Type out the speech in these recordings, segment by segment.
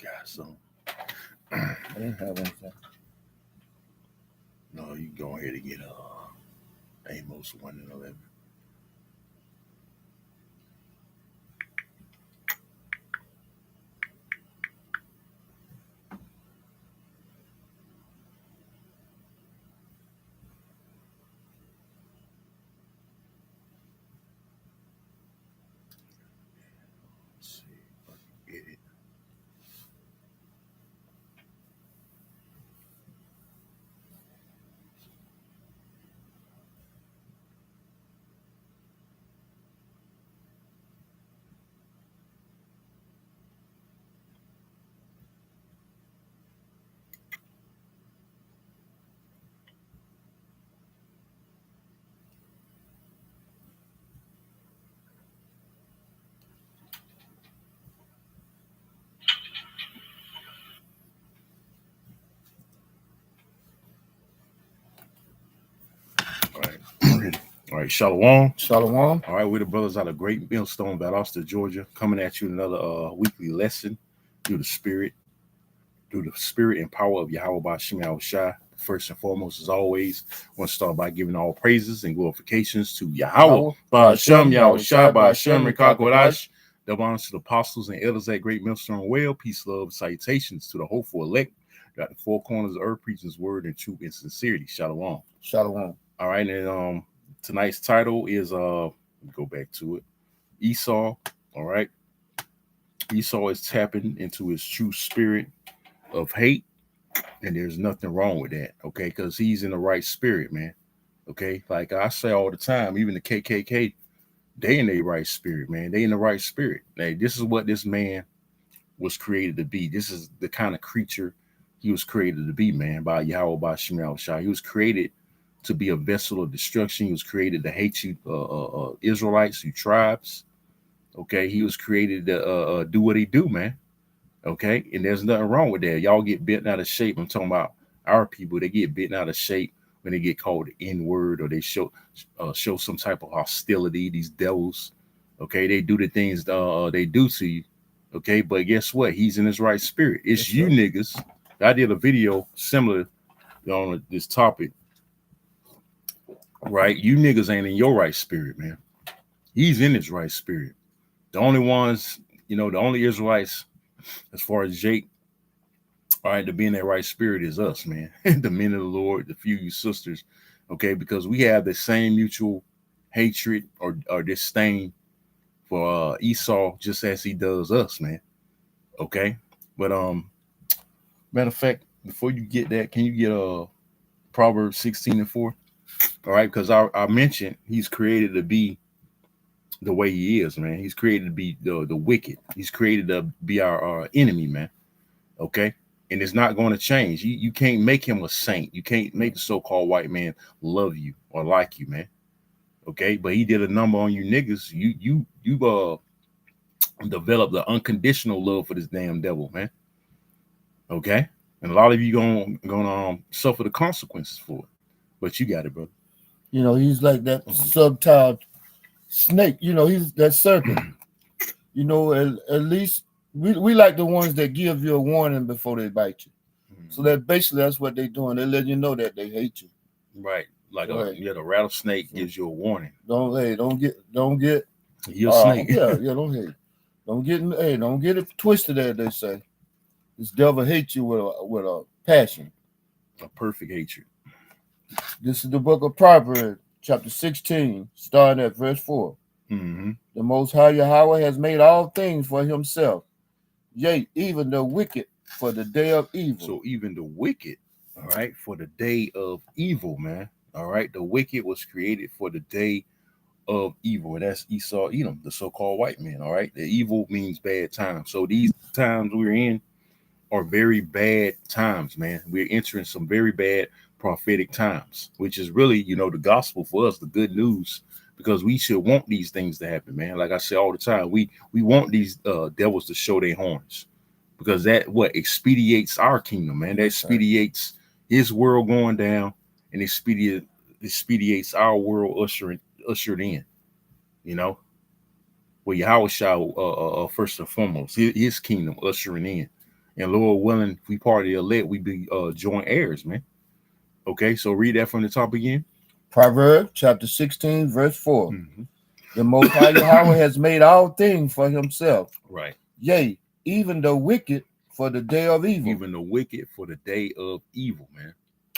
got some. I didn't have anything. No, you can go ahead and get Amos 1:11. Let's see if I can get it. All right. All right, Shalom. Shalom. All right, we're the brothers out of Great Millstone, Valdosta, Georgia, coming at you another weekly lesson through the spirit and power of Yahweh Bashim Shai. First and foremost, as always, I want to start by giving all praises and glorifications to Yahweh Bashim Yahweh Shai Bashim Rikakwadash. Double honors to the apostles and elders at Great Millstone Well. Peace, love, salutations to the hopeful elect. Got the four corners of earth preaching his word in truth and sincerity. Shalom. Shalom. All right, and tonight's title is go back to it. Esau. All right. Esau is tapping into his true spirit of hate, and there's nothing wrong with that, okay? Because he's in the right spirit, man. Okay, like I say all the time, even the KKK, they in their right spirit, man. They in the right spirit. Hey, this is what this man was created to be. This is the kind of creature he was created to be, man, by Yahweh by Shemal Shah. He was created to be a vessel of destruction. He was created to hate you, Israelites, you tribes. Okay, he was created to do what he do, man. Okay, and there's nothing wrong with that. Y'all get bent out of shape. I'm talking about our people. They get bent out of shape when they get called the N word or they show some type of hostility. These devils, okay, they do the things they do to you. Okay, but guess what? He's in his right spirit. It's you niggas. I did a video similar on this topic. Right, you niggas ain't in your right spirit, man. He's in his right spirit. The only ones, the only Israelites, as far as Jake, all right, to be in that right spirit is us, man. The men of the Lord, the few you sisters, okay, because we have the same mutual hatred or disdain for Esau, just as he does us, man. Okay, but matter of fact, before you get that, can you get Proverbs 16:4? All right, because I mentioned he's created to be the way he is, man. He's created to be the wicked. He's created to be our enemy, man. Okay, and it's not going to change. You can't make him a saint. You can't make the so-called white man love you or like you, man. Okay, but he did a number on you niggas. You developed the unconditional love for this damn devil, man. Okay, and a lot of you gonna suffer the consequences for it. But you got it, brother. He's like that subtle snake. He's that serpent. At least we like the ones that give you a warning before they bite you. So that's what they're doing. They let you know that they hate you. Right. Like the rattlesnake gives you a warning. Don't get you're a snake. don't get it twisted, as they say. This devil hates you with a passion. A perfect hatred. This is the book of Proverbs, chapter 16, starting at verse 4. Mm-hmm. The Most High Yahweh has made all things for himself, yea, even the wicked for the day of evil. So even the wicked, all right, for the day of evil, man. All right, the wicked was created for the day of evil. And that's Esau, Edom, the so-called white man. All right, the evil means bad times. So these times we're in are very bad times, man. We're entering some very bad prophetic times, which is really, the gospel for us, the good news, because we should want these things to happen, man. Like I say all the time, we want these devils to show their horns, because that expedites our kingdom, man. That expedites his world going down, and expedites our world ushered in. Well, Yahweh shall first and foremost his kingdom ushering in. And Lord willing, if we part of the elect, we be joint heirs, man. Okay, so read that from the top again. Proverbs chapter 16, verse 4. Mm-hmm. The Most High Yahweh has made all things for himself. Right. Yea, even the wicked for the day of evil. Even the wicked for the day of evil, man.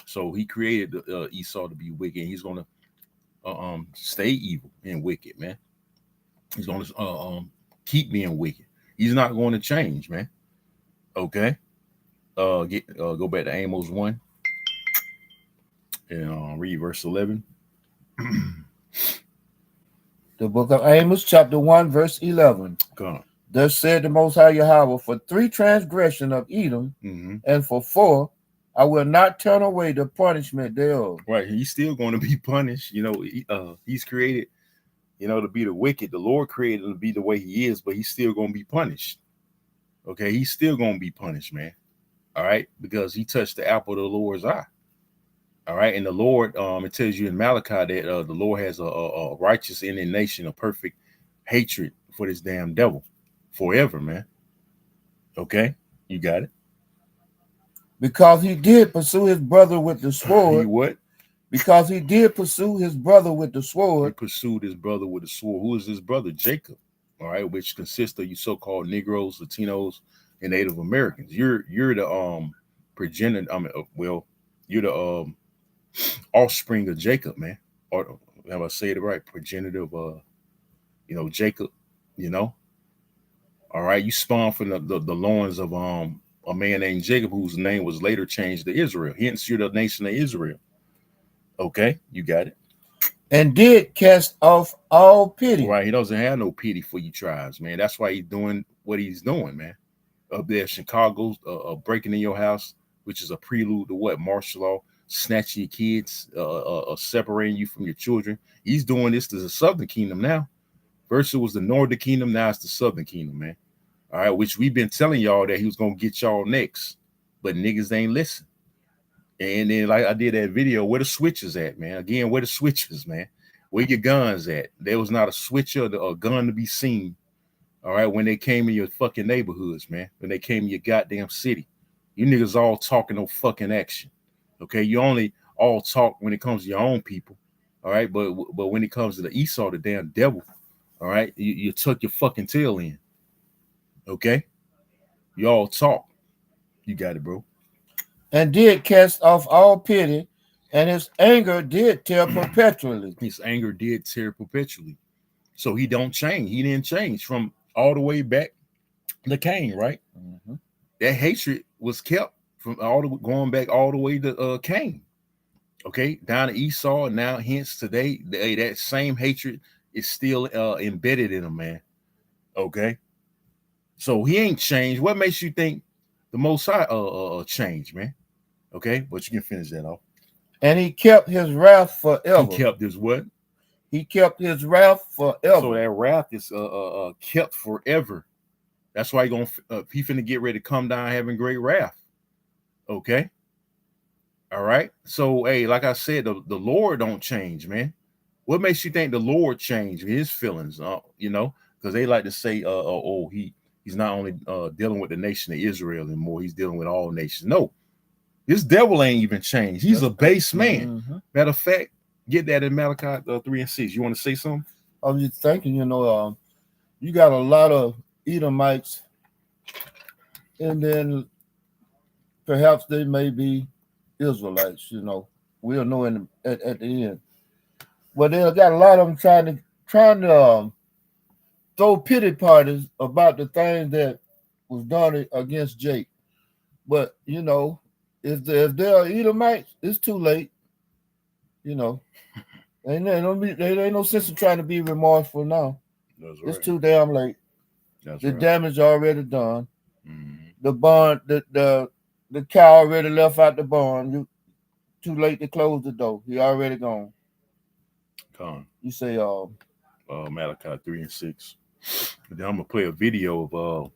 So he created Esau to be wicked, and he's gonna stay evil and wicked, man. He's gonna keep being wicked. He's not going to change, man. Okay. Go back to Amos 1 and read verse 11. The book of Amos, chapter 1, verse 11. Come on. Thus said the Most High Yahweh, for 3 transgression of Edom, Mm-hmm. and for 4, I will not turn away the punishment thereof. Right. He's still going to be punished. He's created, to be the wicked. The Lord created him to be the way he is, but he's still going to be punished. Okay. He's still going to be punished, man. All right. Because he touched the apple of the Lord's eye. All right. And the Lord, it tells you in Malachi that the Lord has a righteous indignation, a perfect hatred for this damn devil forever, man. Okay. You got it. Because he did pursue his brother with the sword. He what? Because he did pursue his brother with the He sword. pursued his brother with a sword. Who is his brother? Jacob. All right, which consists of you so-called Negroes, Latinos, and Native Americans. You're the progenitor. You're the offspring of Jacob, man. Or have I said it right? Progenitor of Jacob. You know. All right, you spawned from the loins of a man named Jacob, whose name was later changed to Israel. Hence, you're the nation of Israel. Okay, you got it. And did cast off all pity. Right, he doesn't have no pity for you tribes, man. That's why he's doing what he's doing, man. Up there, Chicago's breaking in your house, which is a prelude to what? Martial law, snatching your kids, separating you from your children. He's doing this to the Southern Kingdom now. First it was the Northern Kingdom, now it's the Southern Kingdom, man. All right, which we've been telling y'all that he was gonna get y'all next, but niggas ain't listen. And then, like I did that video, where the switches at, man? Again, where the switches, man? Where your guns at? There was not a switcher or a gun to be seen. All right, when they came in your fucking neighborhoods, man. When they came in your goddamn city, you niggas all talking no fucking action. Okay, you only all talk when it comes to your own people. All right, but when it comes to the Esau, the damn devil, all right, you tuck your fucking tail in. Okay, you all talk. You got it, bro. And did cast off all pity, and his anger did tear perpetually. His anger did tear perpetually. So he don't change. He didn't change from all the way back to Cain, right? Mm-hmm. That hatred was kept from going back all the way to Cain. Okay, down to Esau, and now hence today, that same hatred is still embedded in him, man. Okay, so he ain't changed. What makes you think the Most High changed, man? Okay, but you can finish that off. And he kept his wrath forever. He kept his what? He kept his wrath forever. So that wrath is kept forever. That's why he finna get ready to come down having great wrath. Okay. All right. So hey, like I said, the Lord don't change, man. What makes you think the Lord changed his feelings? Because they like to say, he's not only dealing with the nation of Israel anymore, he's dealing with all nations. No, this devil ain't even changed. He's a base man. Mm-hmm. Matter of fact, get that in Malachi 3 and 6. You want to say something? I was just thinking, you got a lot of Edomites, and then perhaps they may be Israelites. We'll know at the end. Well, they got a lot of them trying to throw pity parties about the things that was done against Jake. But if there are Edomites, it's too late. Ain't no sense in trying to be remorseful now. That's right. It's too damn late. That's the right. damage already done. Mm-hmm. The barn, the cow already left out the barn. You too late to close the door. He already gone. Come. You say Malachi 3 and 6. And then I'm gonna play a video of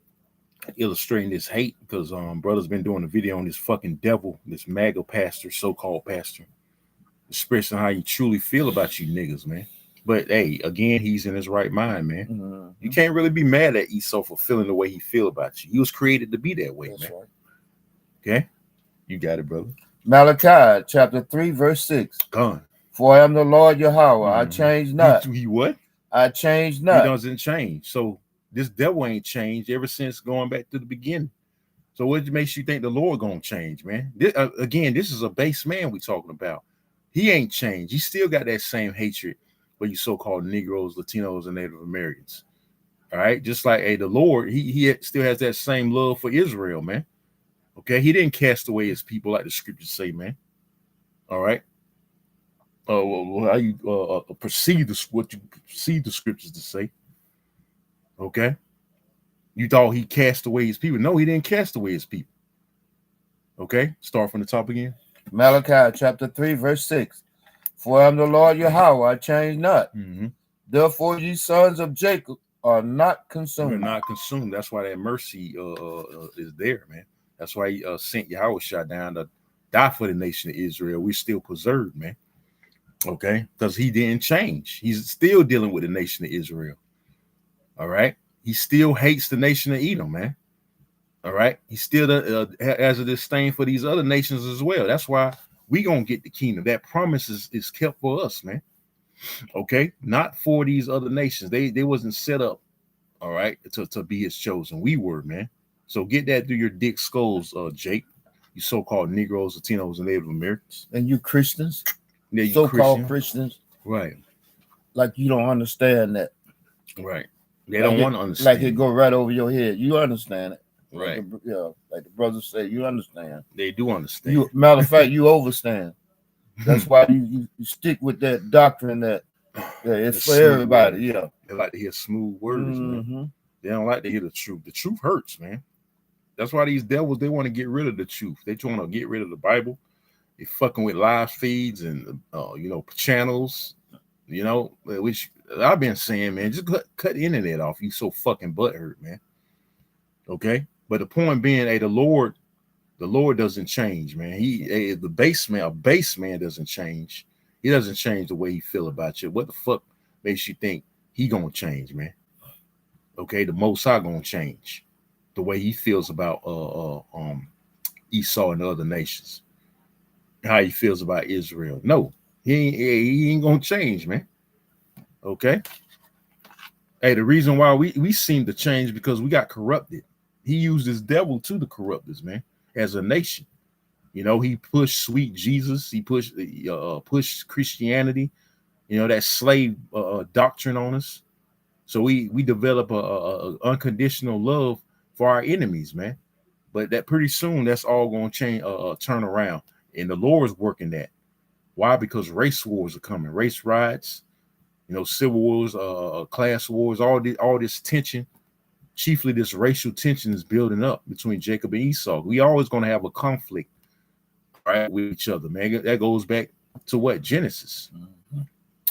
illustrating this hate because brother's been doing a video on this fucking devil, this MAGA pastor, so-called pastor, expressing how you truly feel about you niggas, man. But hey, again, he's in his right mind, man. Mm-hmm. You can't really be mad at Esau for feeling the way he feel about you. He was created to be that way, That's man. right. Okay, you got it, brother. Malachi chapter 3, verse 6. Gone. For I am the Lord Yahweh, I Mm-hmm. change not. He what? I change He not. doesn't change. So this devil ain't changed ever since going back to the beginning. So what makes you think the Lord gonna change, man? Again, this is a base man we talking about. He ain't changed. He still got that same hatred for you so-called Negroes, Latinos, and Native Americans. All right, just like the Lord, he still has that same love for Israel, man. Okay, he didn't cast away his people like the scriptures say, man. All right. How you perceive what you perceive the scriptures to say? Okay, you thought he cast away his people. No, he didn't cast away his people. Okay, start from the top again. Malachi chapter 3, verse 6. For I am the Lord Yahweh, I change not. Mm-hmm. Therefore, ye sons of Jacob are not You're consumed. not consumed. That's why that mercy is there, man. That's why he sent Yahweh shot down to die for the nation of Israel. We're still preserved, man. Okay, because he didn't change. He's still dealing with the nation of Israel. All right, he still hates the nation of Edom, man. All right, he still has a disdain for these other nations as well. That's why we gonna get the kingdom. That promise is kept for us, man. Okay, not for these other nations. They wasn't set up, all right, to be his chosen. We were, man. So get that through your dick skulls, Jake. You so-called Negroes, Latinos, and Native Americans. And you Christians, Yeah, you so-called Christian. Christians, Right, like you don't understand that. right. They Like don't it, want to understand. like it go right over your head. You understand it. Right. Like the brothers say, you understand. They do understand. You, matter of fact, you overstand. That's why you stick with that doctrine that it's for everybody. Words. They like to hear smooth words, man. They don't like to hear the truth. The truth hurts, man. That's why these devils, they want to get rid of the truth. They want to get rid of the Bible. They fucking with live feeds and channels, which I've been saying, man, just cut the internet off. You so fucking butthurt, man. Okay, but the point being, the Lord doesn't change, man. A base man doesn't change. He doesn't change the way he feel about you. What the fuck makes you think he gonna change, man? Okay, the Most High gonna change the way he feels about Esau and the other nations. How he feels about Israel. No, he ain't gonna change, man. Okay. Hey, the reason why we seem to change because we got corrupted. He used his devil to corrupt us, man, as a nation. He pushed sweet Jesus. He pushed Christianity. That slave doctrine on us. So we develop a unconditional love for our enemies, man. But that pretty soon, that's all going to change, turn around, and the Lord's working that. Why? Because race wars are coming, race riots, civil wars, class wars, all this tension. Chiefly, this racial tension is building up between Jacob and Esau. We always going to have a conflict, right, with each other, man. That goes back to what? Genesis.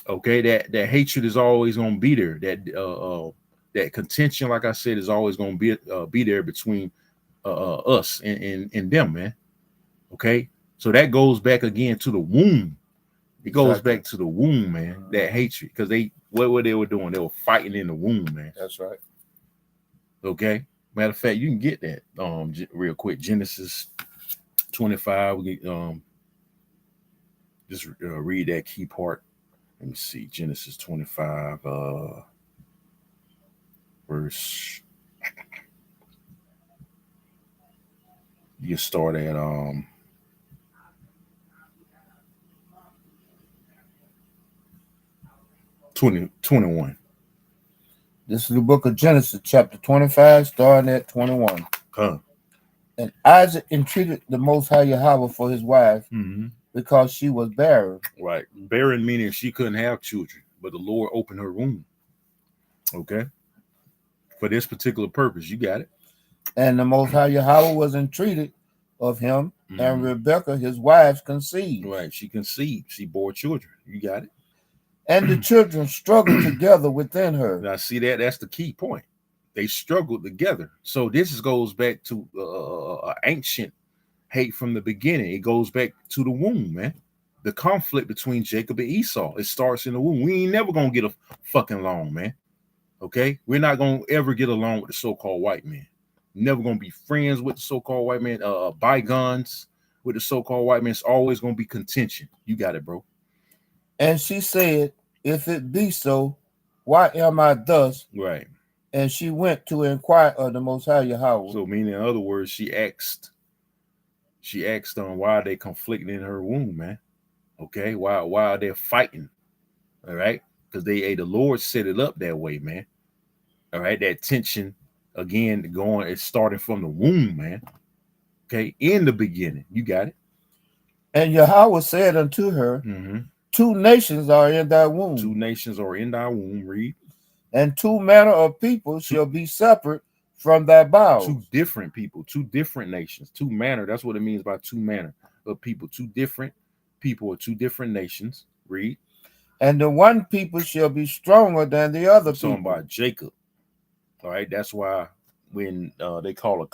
Okay, that hatred is always going to be there. That contention, like I said, is always going to be there between us and them, man. Okay, so that goes back again to the womb. It goes back to the womb, man. That hatred, because what they were doing, they were fighting in the womb, man. That's right. Okay. Matter of fact, you can get that real quick. Genesis 25. We get just read that key part. Let me see. Genesis 25, verse. You start at 21. This is the book of Genesis, chapter 25, starting at 21. Huh. And Isaac entreated the Most High Yahweh for his wife because she was barren. Right. Barren meaning she couldn't have children, but the Lord opened her womb. Okay. For this particular purpose. You got it. And the Most High Yahweh was entreated of him, and Rebekah, his wife, conceived. Right. She conceived. She bore children. You got it. And the children struggled together within her. Now, see that? That's the key point. They struggled together. So this goes back to ancient hate from the beginning. It goes back to the womb, man. the conflict between Jacob and Esau. It starts in the womb. We ain't never gonna get a fucking along, man. Okay, we're not gonna ever get along with the so-called white man. Never gonna be friends with the so-called white man. Bygones with the so-called white man. It's always gonna be contention. You got it, bro. And she said, if it be so, why am I thus? Right. And she went to inquire of the Most High Yahweh. So, meaning, in other words, she asked on why they conflicting in her womb, man. Okay, why are they fighting? All right, because the Lord set it up that way, man. All right, that tension again it's starting from the womb, man. Okay, in the beginning, you got it. And Yahweh said unto her, two nations are in thy womb. Two nations are in thy womb. Read. And two manner of people shall be separate from thy bowels. Two different people, two different nations, two manner. That's what it means by two manner of people. Two different people or two different nations. Read. And the one people shall be stronger than the other people. Talking about Jacob. All right, that's why when they call the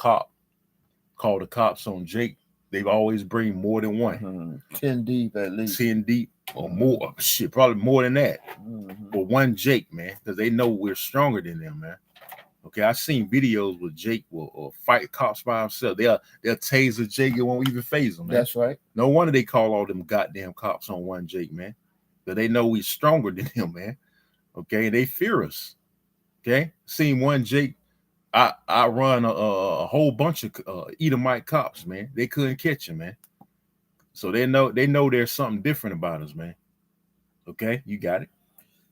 cops on Jake, they always bring more than one. 10 deep at least. 10 deep or more. Shit, probably more than that. But one Jake, man, because they know we're stronger than them, man. Okay, I've seen videos where Jake will fight cops by himself. They'll taser Jake, it won't even phase him, man. That's right. No wonder they call all them goddamn cops on one Jake, man. Because they know we're stronger than him, man. Okay, and they fear us. Okay, seen one Jake. I run a whole bunch of Edomite cops, man. They couldn't catch him, man. So they know there's something different about us, man. Okay, you got it.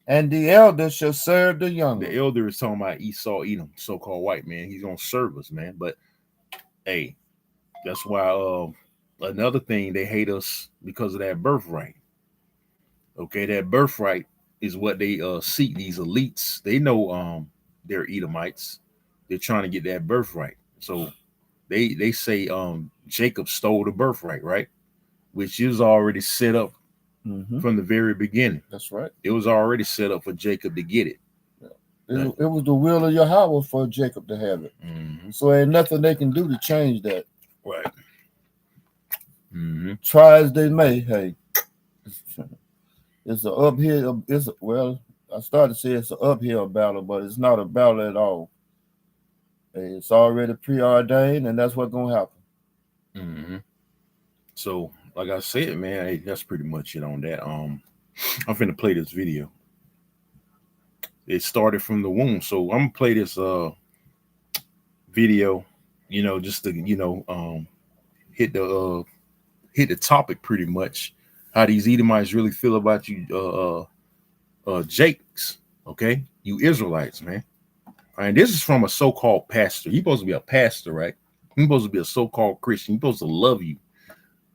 And the elder shall serve the younger. The elder is talking about Esau, Edom, so-called white man. He's gonna serve us, man. But hey, that's why another thing, they hate us because of that birthright. Okay, that birthright is what they seek. These elites, they know they're Edomites. They're trying to get that birthright. So they say Jacob stole the birthright, right? Which is already set up from the very beginning. That's right. It was already set up for Jacob to get it. It was the will of Yahweh for Jacob to have it. So ain't nothing they can do to change that. Right. Try as they may, hey. It's an uphill. I started to say it's an uphill battle, but it's not a battle at all. It's already preordained, and that's what's gonna happen. So, like I said, man, hey, that's pretty much it on that. I'm finna play this video. It started from the womb, so I'm gonna play this video. Just to hit the topic pretty much. How these Edomites really feel about you, Jakes, okay? You Israelites, man. And this is from a so-called pastor. He's supposed to be a pastor, right? He's supposed to be a so-called Christian. He's supposed to love you.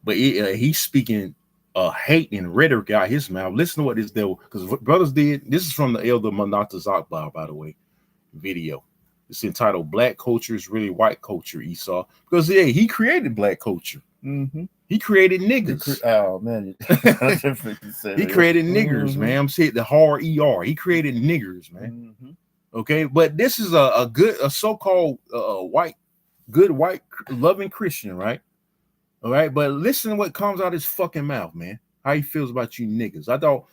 But he's speaking hate and rhetoric out his mouth. Listen to what this devil, because brothers did. This is from the elder Manata Zakbar, by the way, video. It's entitled "Black Culture is Really White Culture," Esau. Because he created black culture. He created niggers. Oh man, he created niggers, man. I'm saying the hard ER. He created niggers, man. Okay, but this is a so-called white loving Christian, right? All right, but listen to what comes out of his fucking mouth, man. How he feels about you niggas. I thought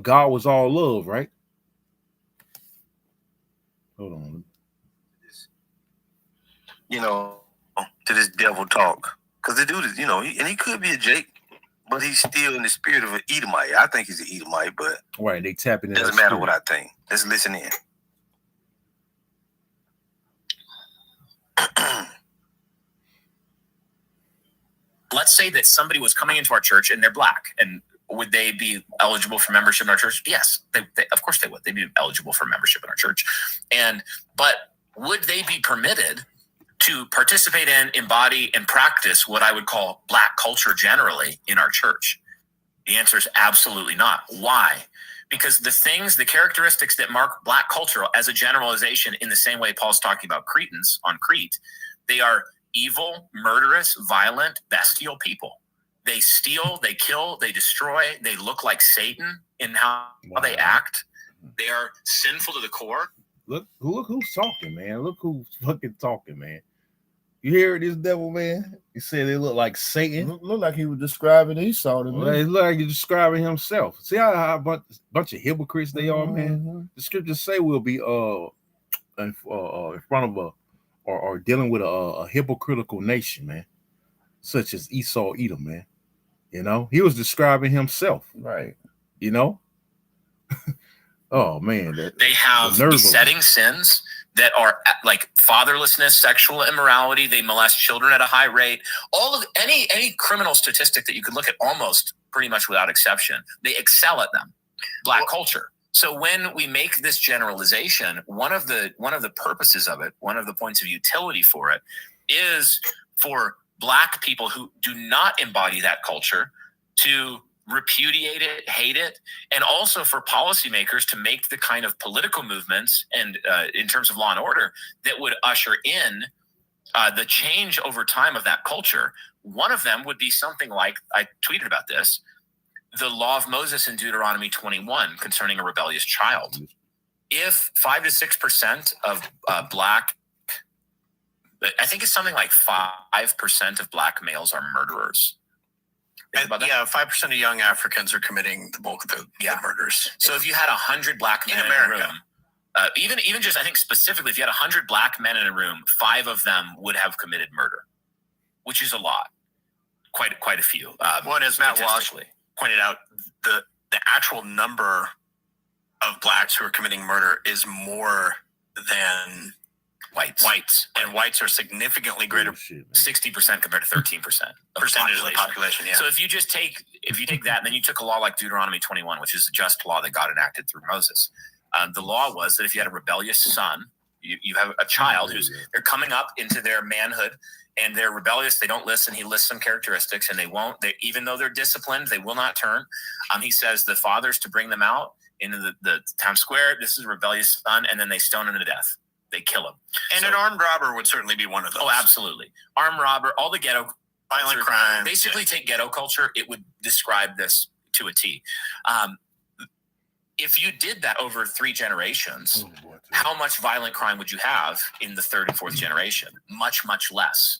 God was all love, right? Hold on. To this devil talk. Because the dude is, and he could be a Jake, but he's still in the spirit of an Edomite. I think he's an Edomite, but right, they tapping in. Doesn't matter what I think. Let's listen in. Let's say that somebody was coming into our church and they're black, and would they be eligible for membership in our church? Yes, they of course they would. They'd be eligible for membership in our church. But would they be permitted to participate in, embody, and practice what I would call black culture generally in our church? The answer is absolutely not. Why? Because the characteristics that mark black culture as a generalization, in the same way Paul's talking about Cretans on Crete, they are evil, murderous, violent, bestial people. They steal, they kill, they destroy, they look like Satan in how they act. They are sinful to the core. Look who's talking, man. Look who's fucking talking, man. You hear this devil man? He said they look like Satan. Look like he was describing Esau to me. It look like he's describing himself. See how a bunch of hypocrites they are, man. The scriptures say we'll be in front of or dealing with a hypocritical nation, man, such as Esau, Edom, man. You know, he was describing himself, right? You know. Oh man, they have besetting sins that are like fatherlessness, sexual immorality. They molest children at a high rate. All of any criminal statistic that you could look at, almost pretty much without exception, they excel at them. Black culture. So when we make this generalization, one of the purposes of it, one of the points of utility for it, is for Black people who do not embody that culture to repudiate it, hate it, and also for policymakers to make the kind of political movements and in terms of law and order that would usher in the change over time of that culture. One of them would be something like, I tweeted about this, the law of Moses in Deuteronomy 21 concerning a rebellious child. If 5 to 6% of Black, I think it's something like 5% of Black males are murderers. Yeah, 5% of young Africans are committing the bulk of the murders. So if you had 100 Black men in a room, even just, I think specifically, if you had 100 Black men in a room, 5 of them would have committed murder, which is a lot, quite a few. One, as Matt Walsh pointed out, the actual number of Blacks who are committing murder is more than whites, and whites are significantly greater, 60% compared to 13% percentage of the population. Yeah. So if you take that, and then you took a law like Deuteronomy 21, which is a just law that God enacted through Moses. The law was that if you had a rebellious son, you have a child they're coming up into their manhood and they're rebellious, they don't listen. He lists some characteristics, and even though they're disciplined, they will not turn. He says the fathers to bring them out into the town square. This is a rebellious son, and then they stone him to death. They kill him. And an armed robber would certainly be one of those. Oh, absolutely. Armed robber, all the ghetto violent crime. Basically, take ghetto culture, it would describe this to a T. If you did that over 3 generations, how much violent crime would you have in the 3rd and 4th generation? Much, much less.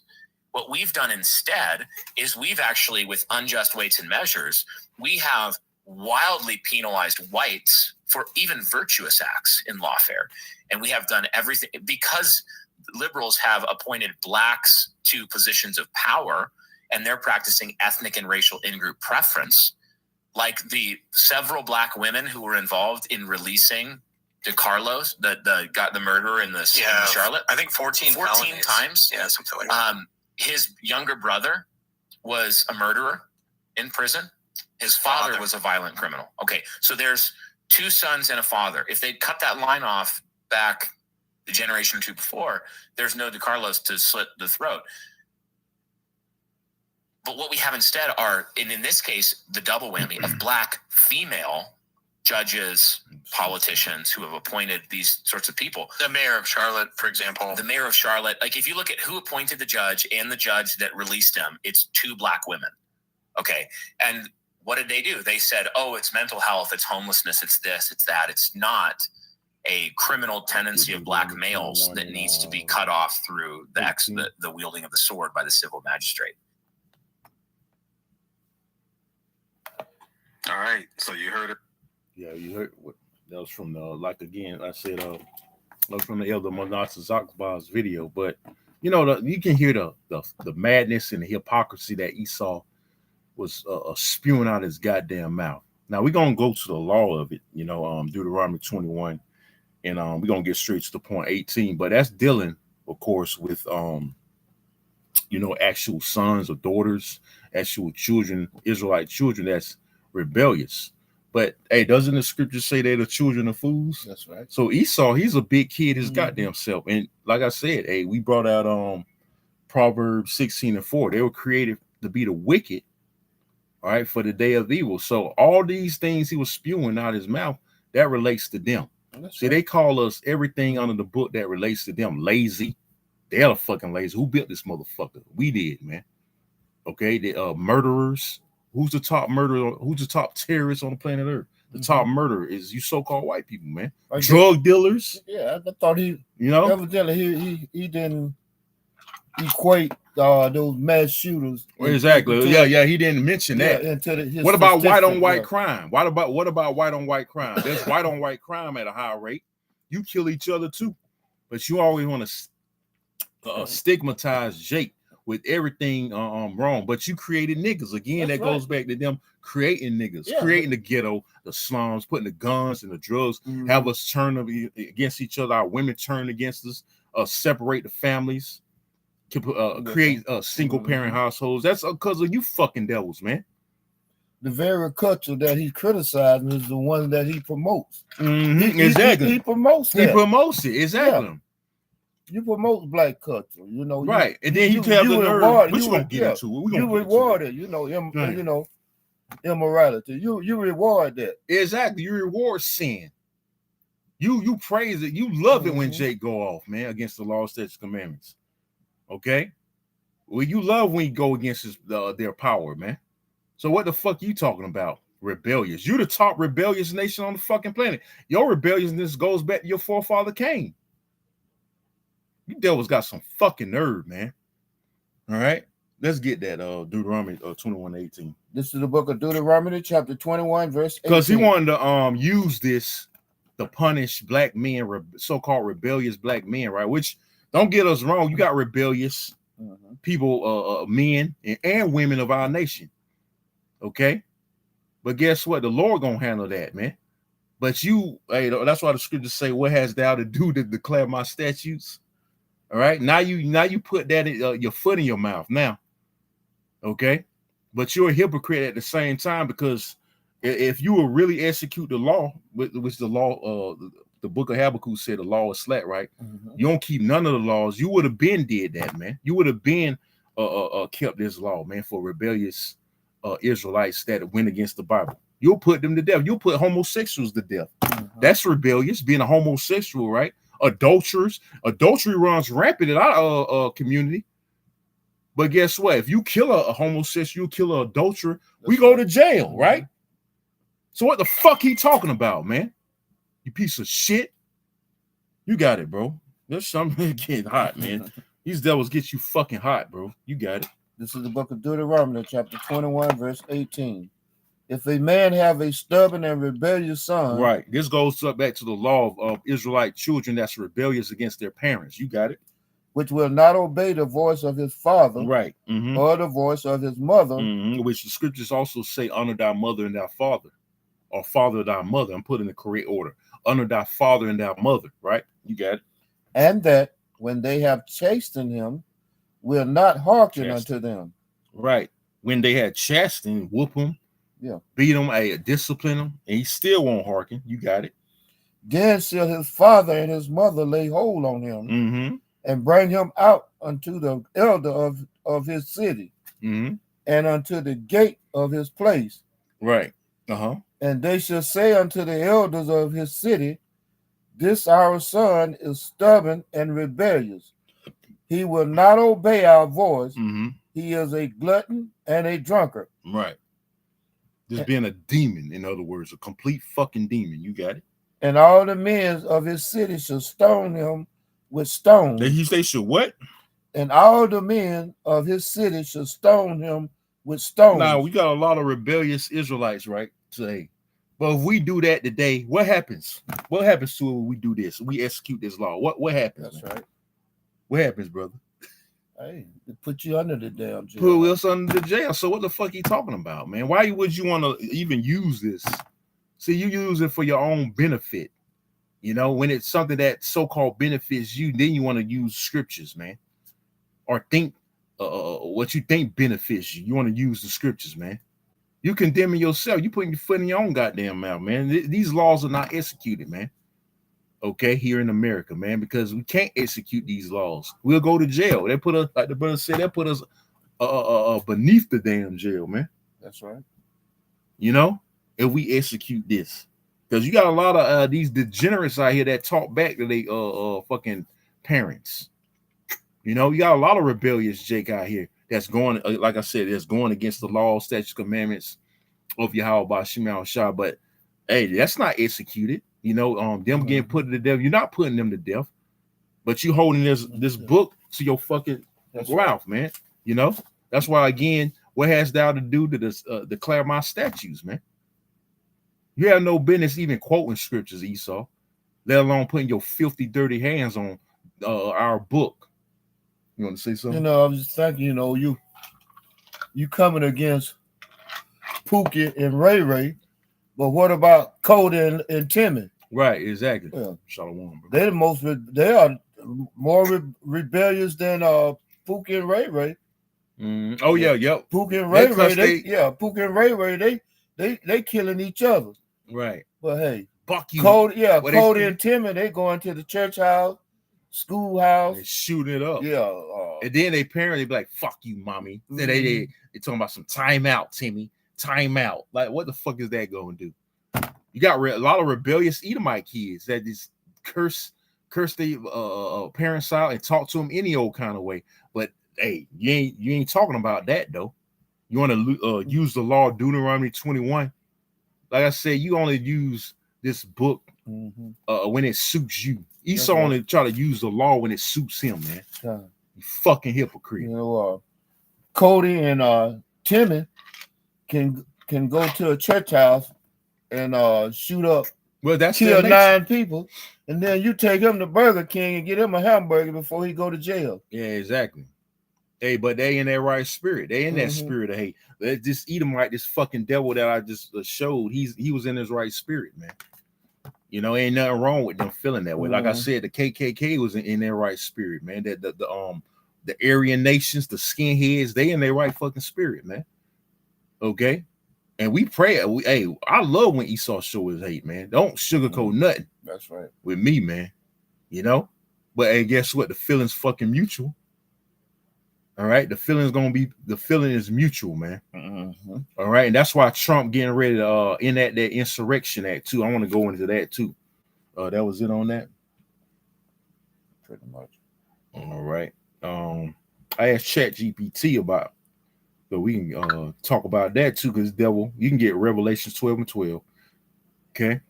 What we've done instead is we've actually, with unjust weights and measures, we have wildly penalized whites for even virtuous acts in lawfare. And we have done everything because liberals have appointed Blacks to positions of power, and they're practicing ethnic and racial in-group preference. Like the several Black women who were involved in releasing DeCarlos, the murderer in Charlotte. I think 14 times. Yeah, something like that. His younger brother was a murderer in prison. His father was a violent criminal. Okay, so there's 2 sons and a father. If they'd cut that line off back the generation or 2 before, there's no DeCarlos to slit the throat. But what we have instead are, and in this case, the double whammy of Black female judges, politicians who have appointed these sorts of people. The mayor of Charlotte, for example. The mayor of Charlotte. Like, if you look at who appointed the judge and the judge that released him, it's 2 Black women. Okay. And what did they do? They said, oh, it's mental health, it's homelessness, it's this, it's that. It's not a criminal tendency of Black males that needs to be cut off through the wielding of the sword by the civil magistrate. All right. So you heard it. Yeah, you heard what that was from I said that was from the Elder Manasseh Zakbar's video. But you know, you can hear the madness and the hypocrisy that Esau was spewing out his goddamn mouth. Now we're gonna go to the law of it, you know, Deuteronomy 21, and we're gonna get straight to the point 18. But that's dealing, of course, with you know, actual sons or daughters, actual children, Israelite children that's rebellious. But hey, doesn't the scripture say they're the children of fools? That's right. So Esau, he's a big kid, his goddamn self. And like I said, hey, we brought out Proverbs 16:4. They were created to be the wicked, all right, for the day of evil. So all these things he was spewing out his mouth, that relates to them. See, they call us everything under the book that relates to them lazy. They're fucking lazy. Who built this motherfucker? We did, man. Okay, the murderers. Who's the top murderer? Who's the top terrorist on the planet Earth? The top murderer is you so-called white people, man. Drug dealers. Yeah, I thought he, you know, evidently he didn't equate those mass shooters. Exactly. Yeah. He didn't mention that. What about white on white crime? What about white on white crime? There's white on white crime at a high rate. You kill each other too, but you always want to stigmatize Jake with everything wrong. But you created niggas again. That's goes back to them creating niggas, creating the ghetto, the slums, putting the guns and the drugs, have us turn against each other. Our women turn against us, separate the families. Create single parent households. That's because of you fucking devils, man. The very culture that he's criticizing is the one that he promotes. Exactly. He promotes that. He promotes it. Exactly. Yeah. You promote black culture, you know. Right. And then you have the nerve. We're going to get into it. You reward it, you know, immorality. You reward that. Exactly. You reward sin. You praise it. You love it when Jake go off, man, against the law, statutes, commandments. Okay, well, you love when you go against their power, man. So what the fuck you talking about? Rebellious. You the top rebellious nation on the fucking planet. Your rebelliousness goes back to your forefather Cain. You devils got some fucking nerve, man. All right, let's get that Deuteronomy 21:18. This is the book of Deuteronomy, chapter 21, verse 18. Because he wanted to use this to punish black men, so-called rebellious black men, right? Which, don't get us wrong, you got rebellious people, men and women of our nation. Okay? But guess what? The Lord gonna handle that, man. But that's why the scriptures say, what has thou to do to declare my statutes? All right. Now you put that in, your foot in your mouth now. Okay. But you're a hypocrite at the same time, because if you will really execute the law, which the law, the book of Habakkuk said the law is slack, right? You don't keep none of the laws. You would have been did that, man. You would have been kept this law, man, for rebellious Israelites that went against the Bible. You'll put them to death. You'll put homosexuals to death. That's rebellious, being a homosexual, right? Adulterers. Adultery runs rampant in our community. But guess what? If you kill a homosexual, you kill an adulterer, we go to jail, right? So what the fuck he talking about, man? You piece of shit. You got it, bro. There's something getting hot, man. These devils get you fucking hot, bro. You got it. This is the book of Deuteronomy, chapter 21, verse 18. If a man have a stubborn and rebellious son. Right. This goes back to the law of Israelite children that's rebellious against their parents. You got it. Which will not obey the voice of his father. Right. Or the voice of his mother. Which the scriptures also say, honor thy mother and thy father. Or father thy mother. I'm putting the correct order. Honor thy father and thy mother. Right. You got it. And that when they have chastened him, will not hearken unto them. Right. When they had chastened, whoop him. Yeah. Beat him, discipline him, and he still won't hearken. You got it. Then shall his father and his mother lay hold on him and bring him out unto the elder of his city and unto the gate of his place. Right. And they shall say unto the elders of his city, this our son is stubborn and rebellious. He will not obey our voice. He is a glutton and a drunkard. Right. Just being a demon, in other words, a complete fucking demon. You got it. And all the men of his city shall stone him with stones. They should what? And all the men of his city shall stone him with stones. Now, we got a lot of rebellious Israelites, right, today. But if we do that today, what happens? What happens to it when we do this? We execute this law. What happens? That's right. What happens, brother? Hey, they put you under the damn jail. Put us under the jail. So what the fuck you talking about, man? Why would you want to even use this? See, you use it for your own benefit. You know, when it's something that so-called benefits you, then you want to use scriptures, man. Or think what you think benefits you. You want to use the scriptures, man. You condemning yourself. You putting your foot in your own goddamn mouth, man. These laws are not executed, man. Okay, here in America, man, because we can't execute these laws. We'll go to jail. They put us, like the brother said, they put us beneath the damn jail, man. That's right. You know, if we execute this, because you got a lot of these degenerates out here that talk back to they fucking parents. You know, you got a lot of rebellious Jake out here that's going, like I said, that's going against the law, statutes, commandments of Yahweh Shema Shah. But hey, that's not executed. You know, them getting put to death. You're not putting them to death, but you holding this book to your fucking Ralph, man. You know, that's why again, what has thou to do to this, declare my statutes, man? You have no business even quoting scriptures, Esau, let alone putting your filthy, dirty hands on our book. You want to say something? I was just thinking, you coming against Pookie and Ray Ray, but what about Cody and Timmy? Right, exactly. Yeah. Shalom, bro. They are more rebellious than Pookie and Ray Ray. Oh yeah, yep. Pookie and Ray Ray, Pookie and Ray Ray, they killing each other. Right. But hey, fuck you. Cody and Timmy, they going to the church house, schoolhouse, and shooting it up. Yeah. And then they parents, they be like, fuck you, mommy. Then they talking about some timeout, Timmy. Timeout. Like, what the fuck is that going to do? You got a lot of rebellious Edomite kids that just curse their parents out and talk to them any old kind of way. But hey, you ain't talking about that though. You want to use the law of Deuteronomy 21. Like I said, you only use this book when it suits you. Esau only try to use the law when it suits him, man. You fucking hypocrite. Cody and Timmy can go to a church house and shoot up, kill 9 people, and then you take him to Burger King and get him a hamburger before he go to jail. Yeah, exactly. Hey, but they in that right spirit. They in that spirit of hate. This Edomite, this fucking devil that I just showed, he was in his right spirit, man. Ain't nothing wrong with them feeling that way. Like I said, the KKK was in their right spirit, man. That the Aryan nations, the skinheads, they in their right fucking spirit, man. Okay. And we pray. I love when Esau show his hate, man. Don't sugarcoat nothing. That's right. With me, man. But hey, guess what? The feeling's fucking mutual. All right. The feeling is mutual, man. All right. And that's why Trump getting ready to enact that insurrection act too. I want to go into that too. That was it on that. Pretty much. All right. I asked ChatGPT about. So we can talk about that too, because devil, you can get Revelations 12 and 12. Okay.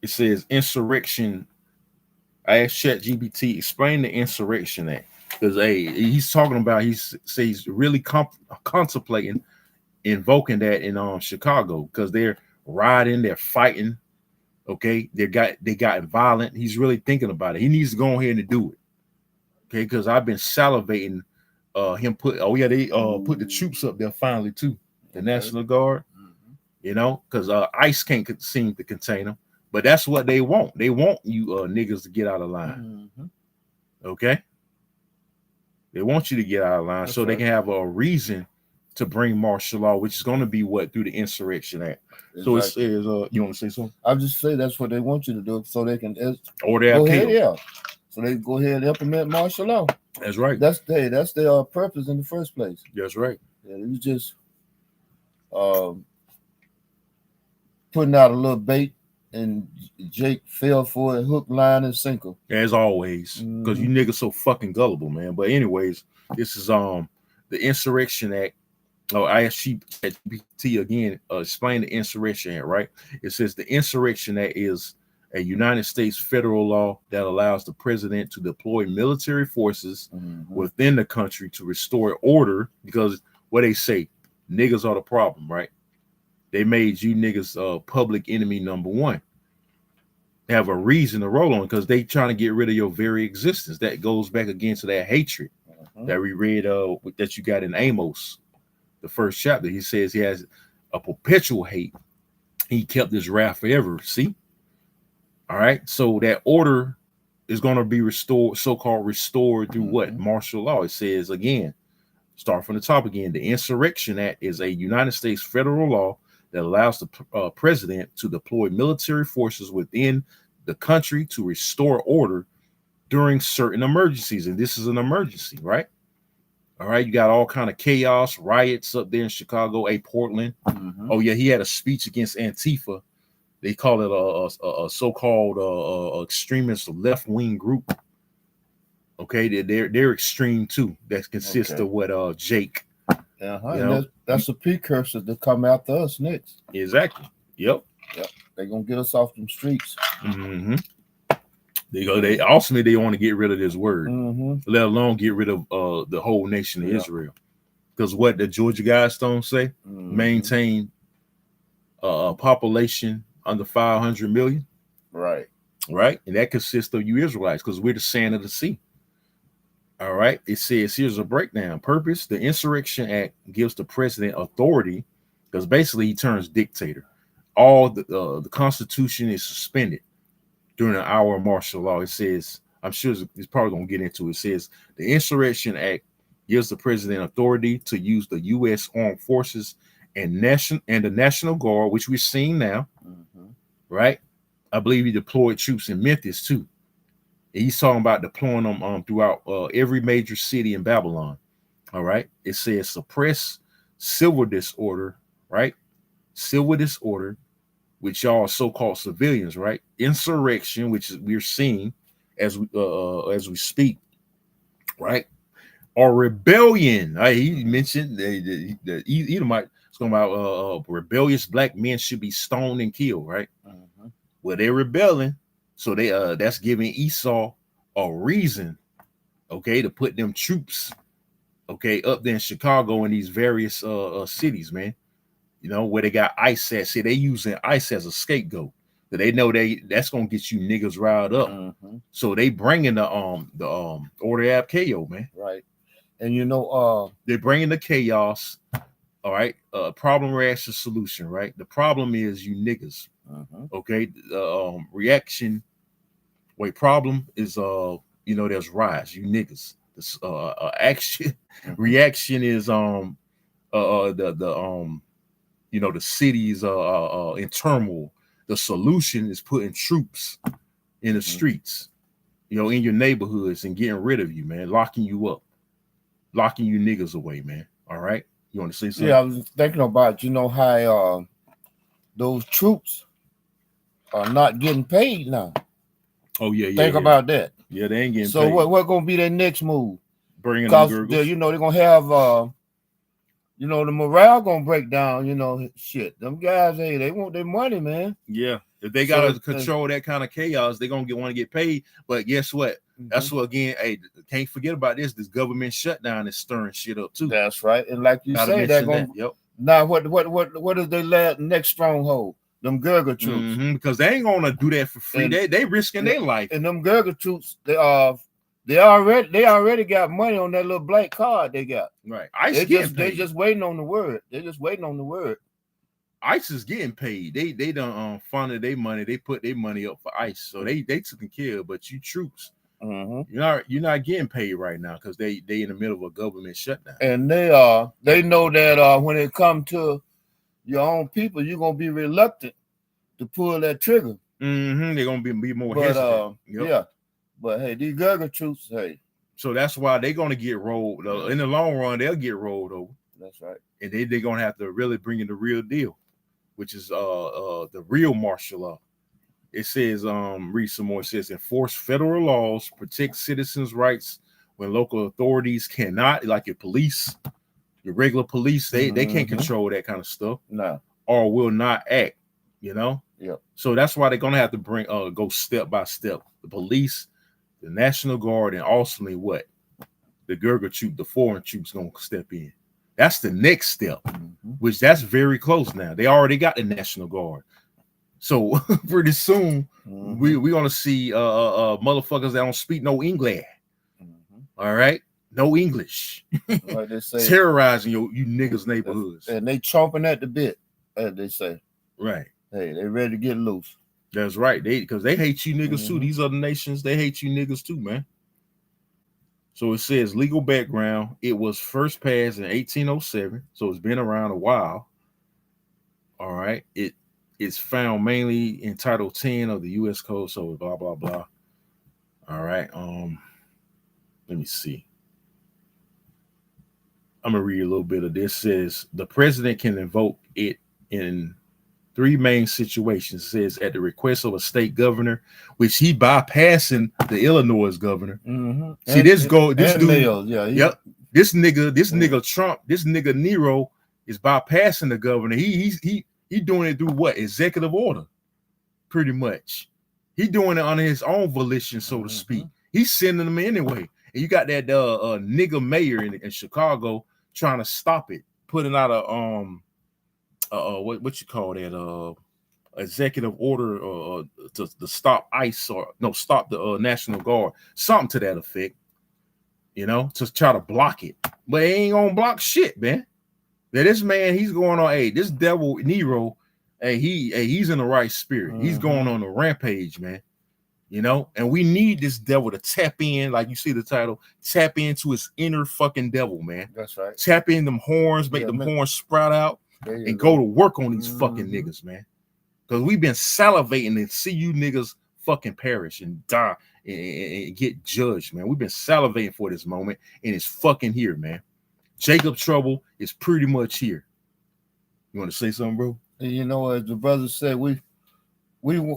It says insurrection. I asked ChatGPT, explain the insurrection act. Because he's talking about, he's really contemplating invoking that in Chicago, because they're rioting, they're fighting. Okay, they got violent. He's really thinking about it. He needs to go ahead and do it. Okay, because I've been salivating him put put the troops up there finally too, the National Guard, because ICE can't seem to contain them. But that's what they want. They want you niggas to get out of line. Okay, they want you to get out of line so they can have a reason to bring martial law, which is going to be through the Insurrection Act. Exactly. So it says, you want to say something? I'll just say that's what they want you to do, so they can go ahead, so they go ahead and implement martial law. That's right. That's their purpose in the first place. That's right. Yeah, it was just putting out a little bait, and Jake fell for it, hook, line, and sinker. As always, because you niggas so fucking gullible, man. But anyways, this is the Insurrection Act. I asked GPT again, explain the Insurrection Act, right? It says the Insurrection Act is a United States federal law that allows the president to deploy military forces within the country to restore order, because what they say, niggas are the problem, right? They made you niggas public enemy number one. They have a reason to roll on, because they trying to get rid of your very existence. That goes back again to that hatred that we read that you got in Amos, the first chapter. He says he has a perpetual hate. He kept his wrath forever. See? All right. So that order is going to be restored, so-called restored through what? Martial law. It says again, start from the top again. The Insurrection Act is a United States federal law that allows the president to deploy military forces within the country to restore order during certain emergencies. And this is an emergency, right? All right. You got all kind of chaos, riots up there in Chicago, Portland. Oh, yeah. He had a speech against Antifa. They call it a so-called extremist left-wing group. Okay. They're extreme too. That consists of what Jake. That's a precursor to come after us next. Exactly. Yep. They're gonna get us off them streets. They ultimately they want to get rid of this word, let alone get rid of the whole nation of Israel. Because what the Georgia Guidestones say, maintain a population under 500 million. Right. And that consists of you Israelites, because we're the sand of the sea. All right. It says, here's a breakdown. Purpose: the Insurrection Act gives the president authority, because basically he turns dictator. All the Constitution is suspended during an hour of martial law. It says, I'm sure it's probably going to get into it. It says the Insurrection Act gives the president authority to use the U.S. Armed Forces and the National Guard, which we're seeing now. Right. I believe he deployed troops in Memphis too. He's talking about deploying them throughout every major city in Babylon. All right. It says suppress civil disorder, right? Civil disorder, which y'all are so-called civilians, right? Insurrection, which is we're seeing as we speak, right? Or rebellion. He mentioned the Edomite is talking about rebellious black men should be stoned and killed, right? Well, they're rebelling. So they that's giving Esau a reason, okay, to put them troops, okay, up there in Chicago and these various cities, man. You know, where they got ICE at. See, they using ICE as a scapegoat. So they know that's gonna get you niggas riled up. So they bringing the order ab KO, man. Right. And you know, they're bringing the chaos. All right. Problem, reaction, solution. Right. The problem is you niggas. Okay. Reaction. Wait. Problem is you know, there's rise. You niggas. This action. Reaction is the you know, the cities in turmoil. The solution is putting troops in the streets, you know, in your neighborhoods and getting rid of you, man, locking you up, locking you niggas away, man. All right. You want to say something? Yeah, I was thinking about, you know, how those troops are not getting paid now. Oh, yeah. Think about that. Yeah, they ain't getting so paid. So what going to be their next move? Bringing them Because, you know, they're going to have... you know, the morale gonna break down, you know, shit. Them guys, hey, they want their money, man. Yeah. If they gotta control that kind of chaos, they're gonna want to get paid. But guess what? That's what, again, hey, can't forget about this. This government shutdown is stirring shit up too. That's right. And like you say, they're gonna now what is their next stronghold? Them Gurga troops. Because they ain't gonna do that for free. And they risking their life. And them Gurga troops, they already got money on that little black card they got. Right. They just waiting on the word. They're just waiting on the word. ICE is getting paid. They done funded their money. They put their money up for ICE. So they taken care of. But you troops, you're not getting paid right now because they in the middle of a government shutdown. And they know that when it comes to your own people, you're gonna be reluctant to pull that trigger. They're gonna be more hesitant. Yeah. But hey, these Gurga troops, hey. So that's why they're gonna get rolled. In the long run, they'll get rolled over. That's right. And they're gonna have to really bring in the real deal, which is the real martial law. It says, read some more. It says, enforce federal laws, protect citizens' rights when local authorities cannot, like your police, your regular police, they can't control that kind of stuff. No. Or will not act, you know? Yeah. So that's why they're gonna have to go step by step. The police, the National Guard, and ultimately what? The Gurga troop, the foreign troops gonna step in. That's the next step, which that's very close now. They already got the National Guard. So pretty soon we're gonna see motherfuckers that don't speak no English. All right, no English. Like they say, terrorizing you niggas' neighborhoods. And they chomping at the bit, as they say. Right. Hey, they ready to get loose. That's right. Because they hate you niggas too. These other nations, they hate you niggas too, man. So it says legal background. It was first passed in 1807, so it's been around a while. All right. It's found mainly in Title 10 of the U.S. Code. So blah blah blah. All right. Let me see. I'm gonna read a little bit of this. It says the president can invoke it in three main situations. It says at the request of a state governor, which he bypassing the Illinois governor. See, this dude, yep. This nigga Trump, this nigga Nero is bypassing the governor. He doing it through what? Executive order, pretty much. He doing it on his own volition, so to speak. He's sending them anyway. And you got that nigga mayor in Chicago trying to stop it, putting out a what you call that executive order to stop ICE or no stop the National Guard, something to that effect. You know, to try to block it, but they ain't gonna block shit, man. That this man, he's going on. Hey, this devil Nero, he's in the right spirit. He's going on a rampage, man. You know, and we need this devil to tap in, like you see the title, tap into his inner fucking devil, man. That's right. Tap in them horns, make them horns sprout out, and go to work on these fucking niggas, man. Because we've been salivating to see you niggas fucking perish and die and get judged, man. We've been salivating for this moment, and it's fucking here, man. Jacob trouble is pretty much here. You want to say something, bro? You know, as the brother said, we didn't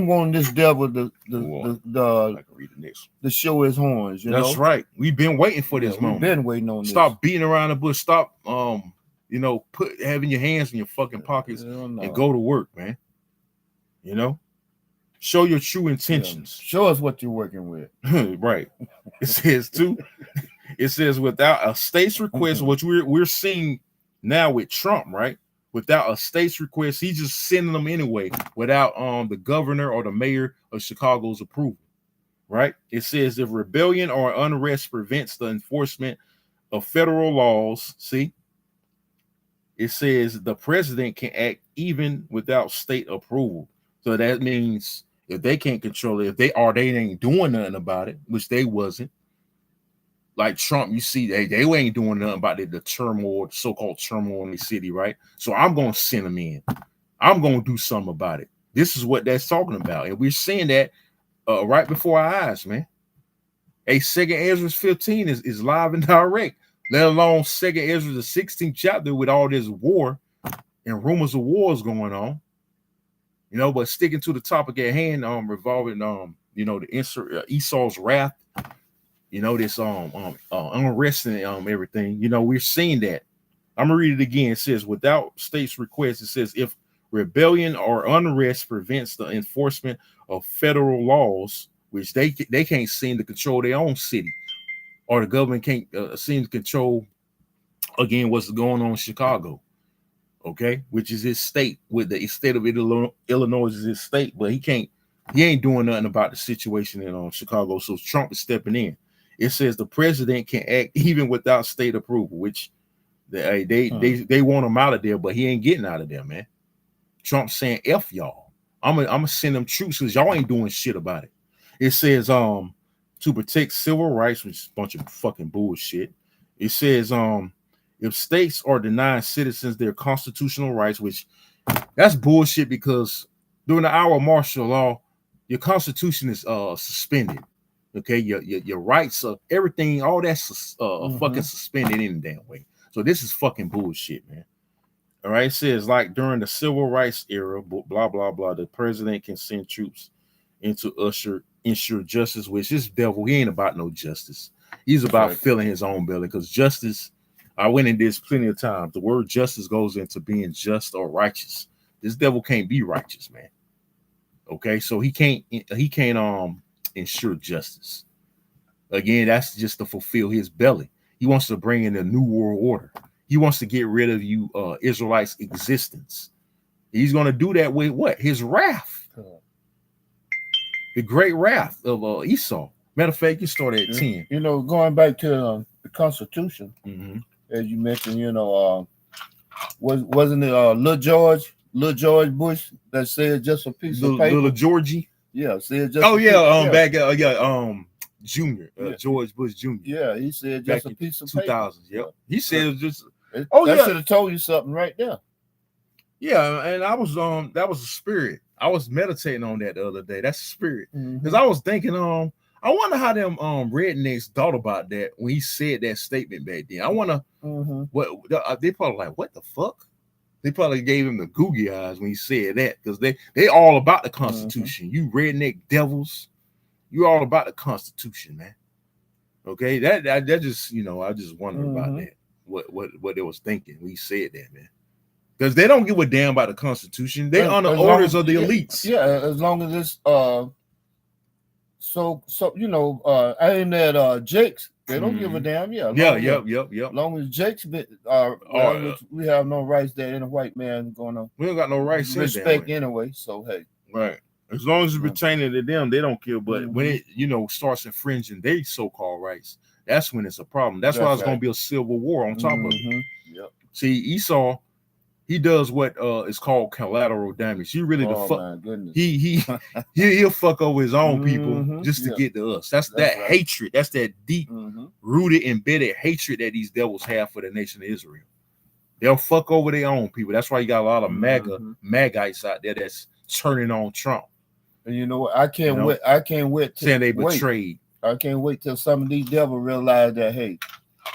want this devil to read the next to show his horns. That's right. We've been waiting for this moment. We've been waiting on this. Stop beating around the bush. Stop you know, having your hands in your fucking pockets and go to work, man. You know, show your true intentions. Yeah. Show us what you're working with. Right. It says too. It says without a state's request, which we're seeing now with Trump, right? Without a state's request, he's just sending them anyway, without the governor or the mayor of Chicago's approval, right? It says if rebellion or unrest prevents the enforcement of federal laws, see. It says the president can act even without state approval. So that means if they can't control it, if they ain't doing nothing about it, which they wasn't. Like Trump, you see, they ain't doing nothing about the turmoil, so-called turmoil in the city, right? So I'm going to send them in. I'm going to do something about it. This is what that's talking about. And we're seeing that right before our eyes, man. Hey, 2nd Ezra 15 is live and direct. Let alone 2nd Ezra, the 16th chapter with all this war and rumors of wars going on. You know, but sticking to the topic at hand, revolving, you know, the Esau's wrath, you know, this unrest and everything. You know, we're seeing that. I'm gonna read it again. It says, without state's request, it says if rebellion or unrest prevents the enforcement of federal laws, which they can't seem to control their own city, or the government can't seem to control, again, what's going on in Chicago, okay, which is his state. With the state of Illinois is his state, but he ain't doing nothing about the situation in Chicago. So Trump is stepping in. It says the president can act even without state approval, which they want him out of there, but he ain't getting out of there, man. Trump's saying F y'all. I'm gonna send them troops because y'all ain't doing shit about it. It says to protect civil rights, which is a bunch of fucking bullshit. It says if states are denying citizens their constitutional rights, which that's bullshit, because during the hour of martial law, your constitution is suspended. Okay, your rights, everything, all that's fucking suspended in the damn way. So this is fucking bullshit, man. All right, it says like during the civil rights era, blah blah blah, the president can send troops into ensure justice, which this devil, he ain't about no justice. He's about filling his own belly, because justice, I went in this plenty of times. The word justice goes into being just or righteous. This devil can't be righteous, man. Okay, so he can't ensure justice. Again, that's just to fulfill his belly. He wants to bring in a new world order. He wants to get rid of you Israelites' existence. He's going to do that with what? His wrath. The great wrath of Esau. Matter of fact, you start at 10. You know, going back to the Constitution, as you mentioned, you know, wasn't it Little George Bush that said just a piece of paper? Little Georgie? Yeah, said just Junior, George Bush Jr. Yeah, he said just a piece of 2000s, paper. Yep. He said just that should have told you something right there. Yeah, and I was that was a spirit. I was meditating on that the other day. That's the spirit. Because I was thinking, I wonder how them rednecks thought about that when he said that statement back then. I wonder what they probably like, what the fuck? They probably gave him the googie eyes when he said that, because they all about the Constitution. You redneck devils, you all about the Constitution, man. Okay, that just, you know, I just wonder about that. What they was thinking when he said that, man. Because they don't give a damn about the Constitution. They honor orders of the elites. Yeah, as long as it's so you know, aimed at Jake's, they don't give a damn. Yeah. Yep. As long as Jake's we have no rights that any white man gonna. We don't got no rights. Respect anyway. So hey. Right. As long as it's pertaining to them, they don't care. But when it, starts infringing their so-called rights, that's when it's a problem. That's why it's going to be a civil war on top of it. Yep. See, Esau, he does what is called collateral damage. He really he'll fuck over his own people just to get to us. That's that hatred. That's that deep rooted, embedded hatred that these devils have for the nation of Israel. They'll fuck over their own people. That's why you got a lot of Magites out there that's turning on Trump. And you know what? I can't wait. I can't wait. Saying they betrayed. I can't wait till some of these devils realize that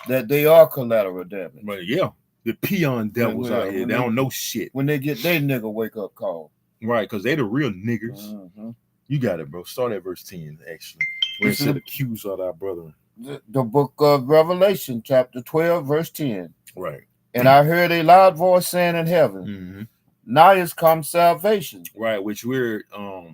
that they are collateral damage. But yeah, the peon devils out here, they don't know shit. When they get their nigga wake up call. Right, because they the real niggers. You got it, bro. Start at verse 10, actually. Where it said accuse of our brethren. The book of Revelation, chapter 12, verse 10. Right. And I heard a loud voice saying in heaven, now is come salvation. Right, which we're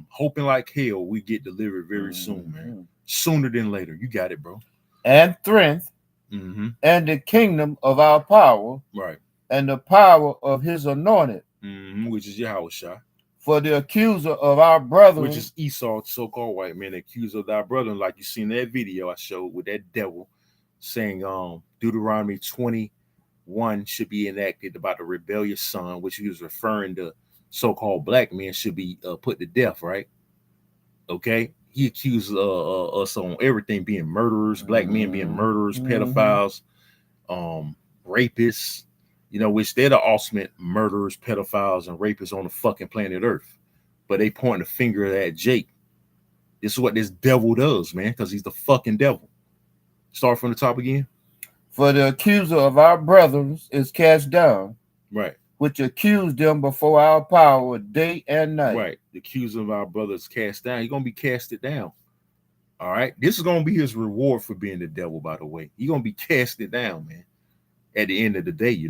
hoping like hell we get delivered very soon, man. Sooner than later. You got it, bro. And strength, and the kingdom of our power, right, and the power of his anointed, which is Yahushua. For the accuser of our brother, which is Esau, so-called white man, the accuser of thy brother, like you seen that video I showed with that devil saying Deuteronomy 21 should be enacted about the rebellious son, which he was referring to so-called black men should be put to death, right? Okay, he accused us on everything being murderers, black men being murderers, pedophiles, rapists, which they're the ultimate murderers, pedophiles, and rapists on the fucking planet Earth. But they point the finger at Jake. This is what this devil does, man, because he's the fucking devil. Start from the top again. For the accuser of our brothers is cast down, right, which accused them before our power day and night. Right, the accuser of our brothers cast down. He's gonna be casted down. All right, this is gonna be his reward for being the devil. By the way, he's gonna be casted down, man. At the end of the day,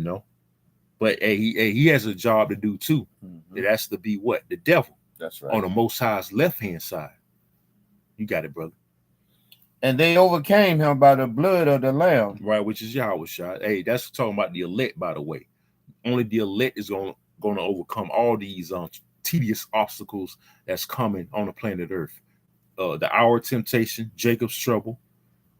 But he has a job to do too. It has to be what? The devil. That's right. On the Most High's left-hand side. You got it, brother. And they overcame him by the blood of the Lamb. Right, which is Yahushua. Hey, that's talking about the elect, by the way. Only the elect is going to overcome all these tedious obstacles that's coming on the planet Earth. The hour of temptation, Jacob's trouble.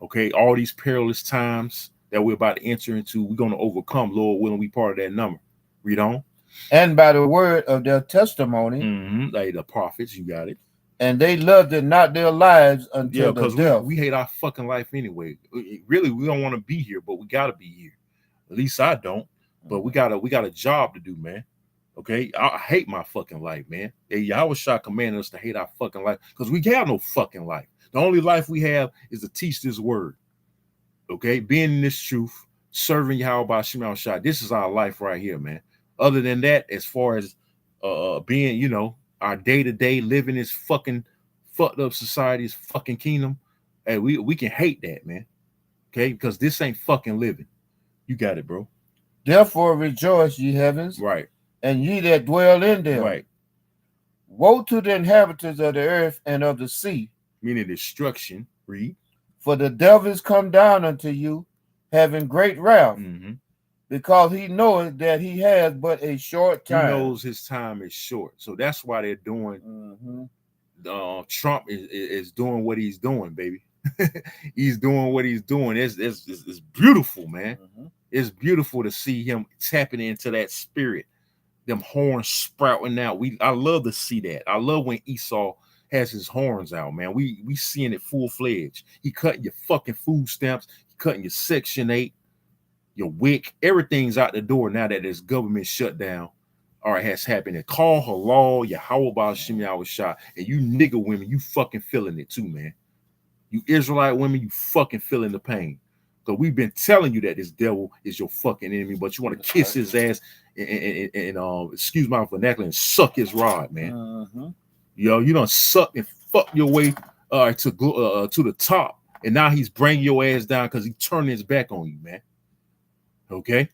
Okay, all these perilous times that we're about to enter into, we're going to overcome, Lord willing, we part of that number. Read on. And by the word of their testimony, like the prophets, you got it. And they loved it not their lives until the death. We hate our fucking life anyway. Really, we don't want to be here, but we got to be here. At least I don't. But we got a job to do, man. Okay, I hate my fucking life, man. Yahushua commanded us to hate our fucking life because we have no fucking life. The only life we have is to teach this word. Okay, being in this truth, serving Yahweh Shema Shai. This is our life right here, man. Other than that, as far as being, our day-to-day living this fucking fucked up society's fucking kingdom, hey, we can hate that, man. Okay, because this ain't fucking living. You got it, bro. Therefore rejoice, ye heavens, right, and ye that dwell in them. Right. Woe to the inhabitants of the earth and of the sea, meaning destruction. Read. For the devil is come down unto you, having great wrath, because he knoweth that he has but a short time. He knows his time is short. So that's why they're doing, Trump is doing what he's doing, baby. He's doing what he's doing. It's beautiful, man. It's beautiful to see him tapping into that spirit, them horns sprouting out. I love to see that. I love when Esau has his horns out, man. We seeing it full-fledged. He cutting your fucking food stamps. He cutting your Section 8, your WIC. Everything's out the door now that this government shutdown has happened. And call halal, Yahweh Shem Yahushua, and you nigga women, you fucking feeling it too, man. You Israelite women, you fucking feeling the pain. Because we've been telling you that this devil is your fucking enemy, but you want to kiss his ass and excuse my vernacular, and suck his rod, man. You done suck and fuck your way to the top, and now he's bringing your ass down because he turned his back on you, man. Okay,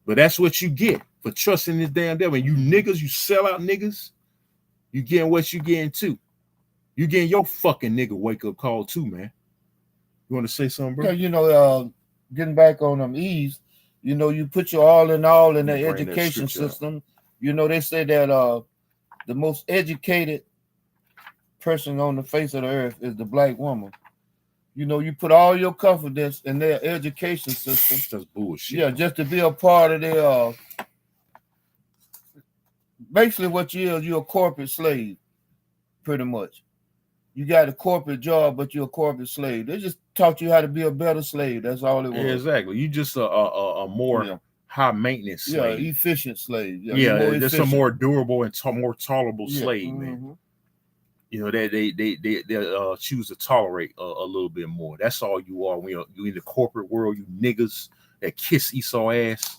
but that's what you get. for trusting this damn devil. And you niggas, you sell out niggas, you getting what you getting too. You getting your fucking nigga wake up call too, man. You want to say something, bro? Yeah, you know, getting back on them E's, you know, you put your all in the education system. You know, they say that the most educated person on the face of the earth is the black woman. You know, you put all your confidence in their education system. That's bullshit. Yeah, just to be a part of their basically what you're a corporate slave, pretty much. You got a corporate job, but you're a corporate slave. They just taught you how to be a better slave. That's all it was. Yeah, exactly. You just a more high maintenance slave. Yeah, efficient slave. Yeah, just a more durable and more tolerable slave, man. You know, they choose to tolerate a little bit more. That's all you are. When you're in the corporate world, you niggas that kiss Esau ass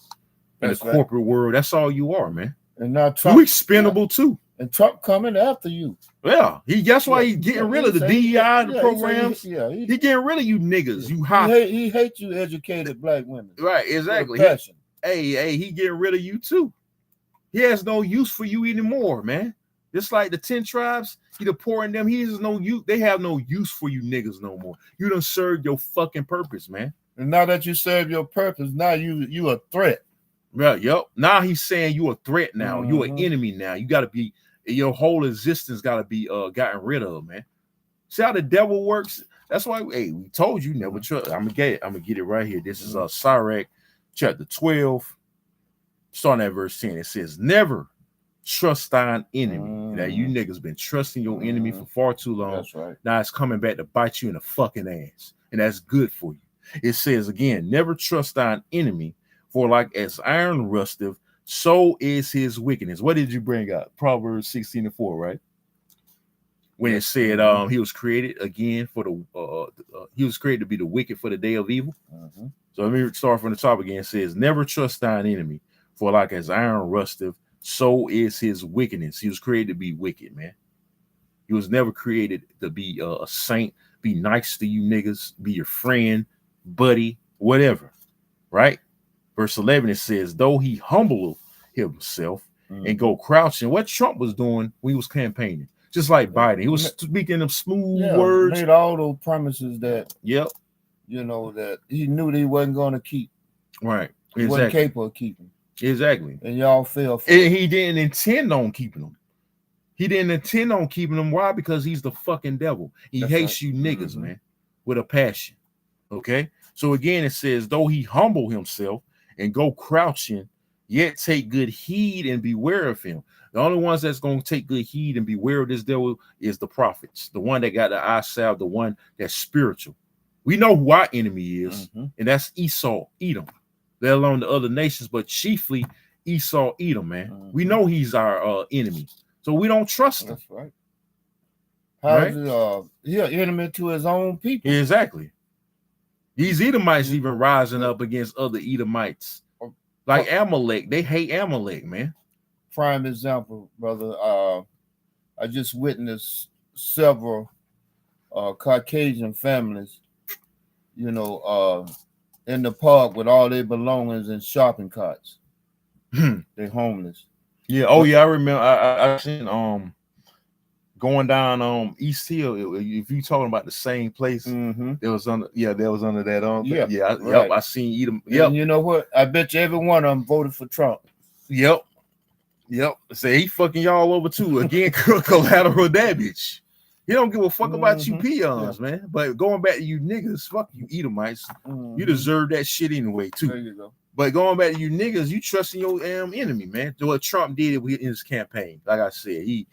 in the corporate world. That's all you are, man. And now Trump, you expendable too. And Trump coming after you. Yeah, that's why he's getting rid of the DEI programs. He getting rid of you niggas. You hot. He hates you, educated black women. Right, exactly. He getting rid of you too. He has no use for you anymore, man. Just like the 10 tribes, he pouring them. He has no use. They have no use for you niggas no more. You done served your fucking purpose, man. And now that you serve your purpose, now you a threat. Right, yep. Now he's saying you a threat now. You an enemy now. You got to be, your whole existence got to be gotten rid of, man. See how the devil works? That's why, we told you never trust. I'm gonna get it right here. This is Sirach chapter 12, starting at verse 10. It says, never trust thine enemy. Now you niggas been trusting your enemy for far too long. That's right. Now it's coming back to bite you in the fucking ass. And that's good for you. It says again, never trust thine enemy, for like as iron rusteth, so is his wickedness. What did you bring up? Proverbs 16:4, right? When it said he was created again for he was created to be the wicked for the day of evil. So let me start from the top again. It says, never trust thine enemy, for like as iron rusteth, so is his wickedness. He was created to be wicked, man. He was never created to be a saint, be nice to you niggas, be your friend, buddy, whatever, right? Verse 11, it says, though he humble himself and go crouching, what Trump was doing when he was campaigning, just like Biden. He was speaking of smooth words. Made all those promises that, you know, that he knew that he wasn't going to keep. Right. He wasn't capable of keeping. Exactly. And y'all fell for it. He didn't intend on keeping them. He didn't intend on keeping them. Why? Because he's the fucking devil. He hates you niggas, man, with a passion. Okay? So again, it says, though he humble himself and go crouching, yet take good heed and beware of him. The only ones that's going to take good heed and beware of this devil is the prophets, the one that got the eye salve, the one that's spiritual. We know who our enemy is, and that's Esau, Edom, let alone the other nations, but chiefly Esau, Edom, man. We know he's our enemy, so we don't trust him. That's right. How is he an enemy to his own people? Exactly. These Edomites even rising up against other Edomites. Like Amalek, they hate Amalek, man. Prime example, brother. I just witnessed several Caucasian families, you know, in the park with all their belongings in shopping carts. They're homeless. Yeah. Oh yeah, I remember. I seen going down East Hill. If you talking about the same place, there was under that. I seen Edom. Yep. And you know what? I bet you every one of them voted for Trump. Yep. Say he fucking y'all over too. Again, collateral damage. He don't give a fuck about you peons, man. But going back to you niggas, fuck you Edomites. You deserve that shit anyway too. There you go. But going back to you niggas, you trusting your enemy, man. To what Trump did in his campaign. Like I said, he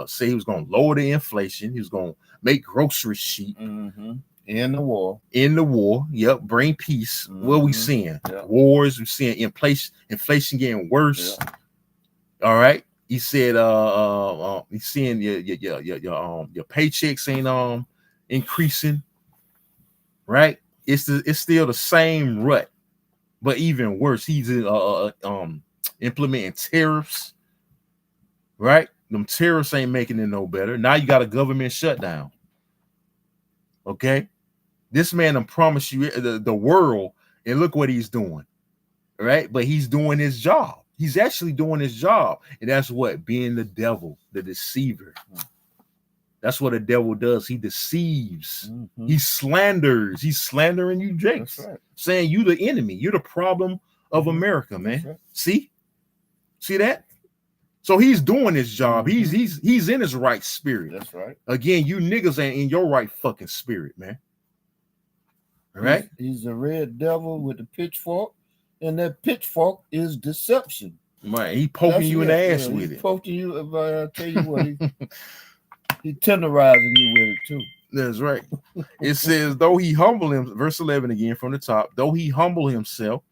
say he was going to lower the inflation. He was going to make groceries cheap. In the war. Yep. Bring peace. What we seeing? Wars. We're seeing inflation getting worse. All right. He said he's seeing your paychecks ain't increasing. Right? It's still the same rut, but even worse. He's implementing tariffs. Right? Them tariffs ain't making it no better. Now you got a government shutdown. Okay? This man done promised you the world, and look what he's doing. right? But he's doing his job. He's actually doing his job, and that's what being the devil, the deceiver. That's what the devil does. He deceives. He slanders. He's slandering you, Jakes, right. saying you the enemy. You're the problem of America, man. Right. See that? So he's doing his job. He's in his right spirit. That's right. Again, you niggas ain't in your right fucking spirit, man. All right? He's a red devil with a pitchfork, and that pitchfork is deception. Right. He poking you in the ass with it. Poking you. I tell you what, he tenderizing you with it too. That's right. It says, though he humble him, verse 11 again from the top, though he humble himself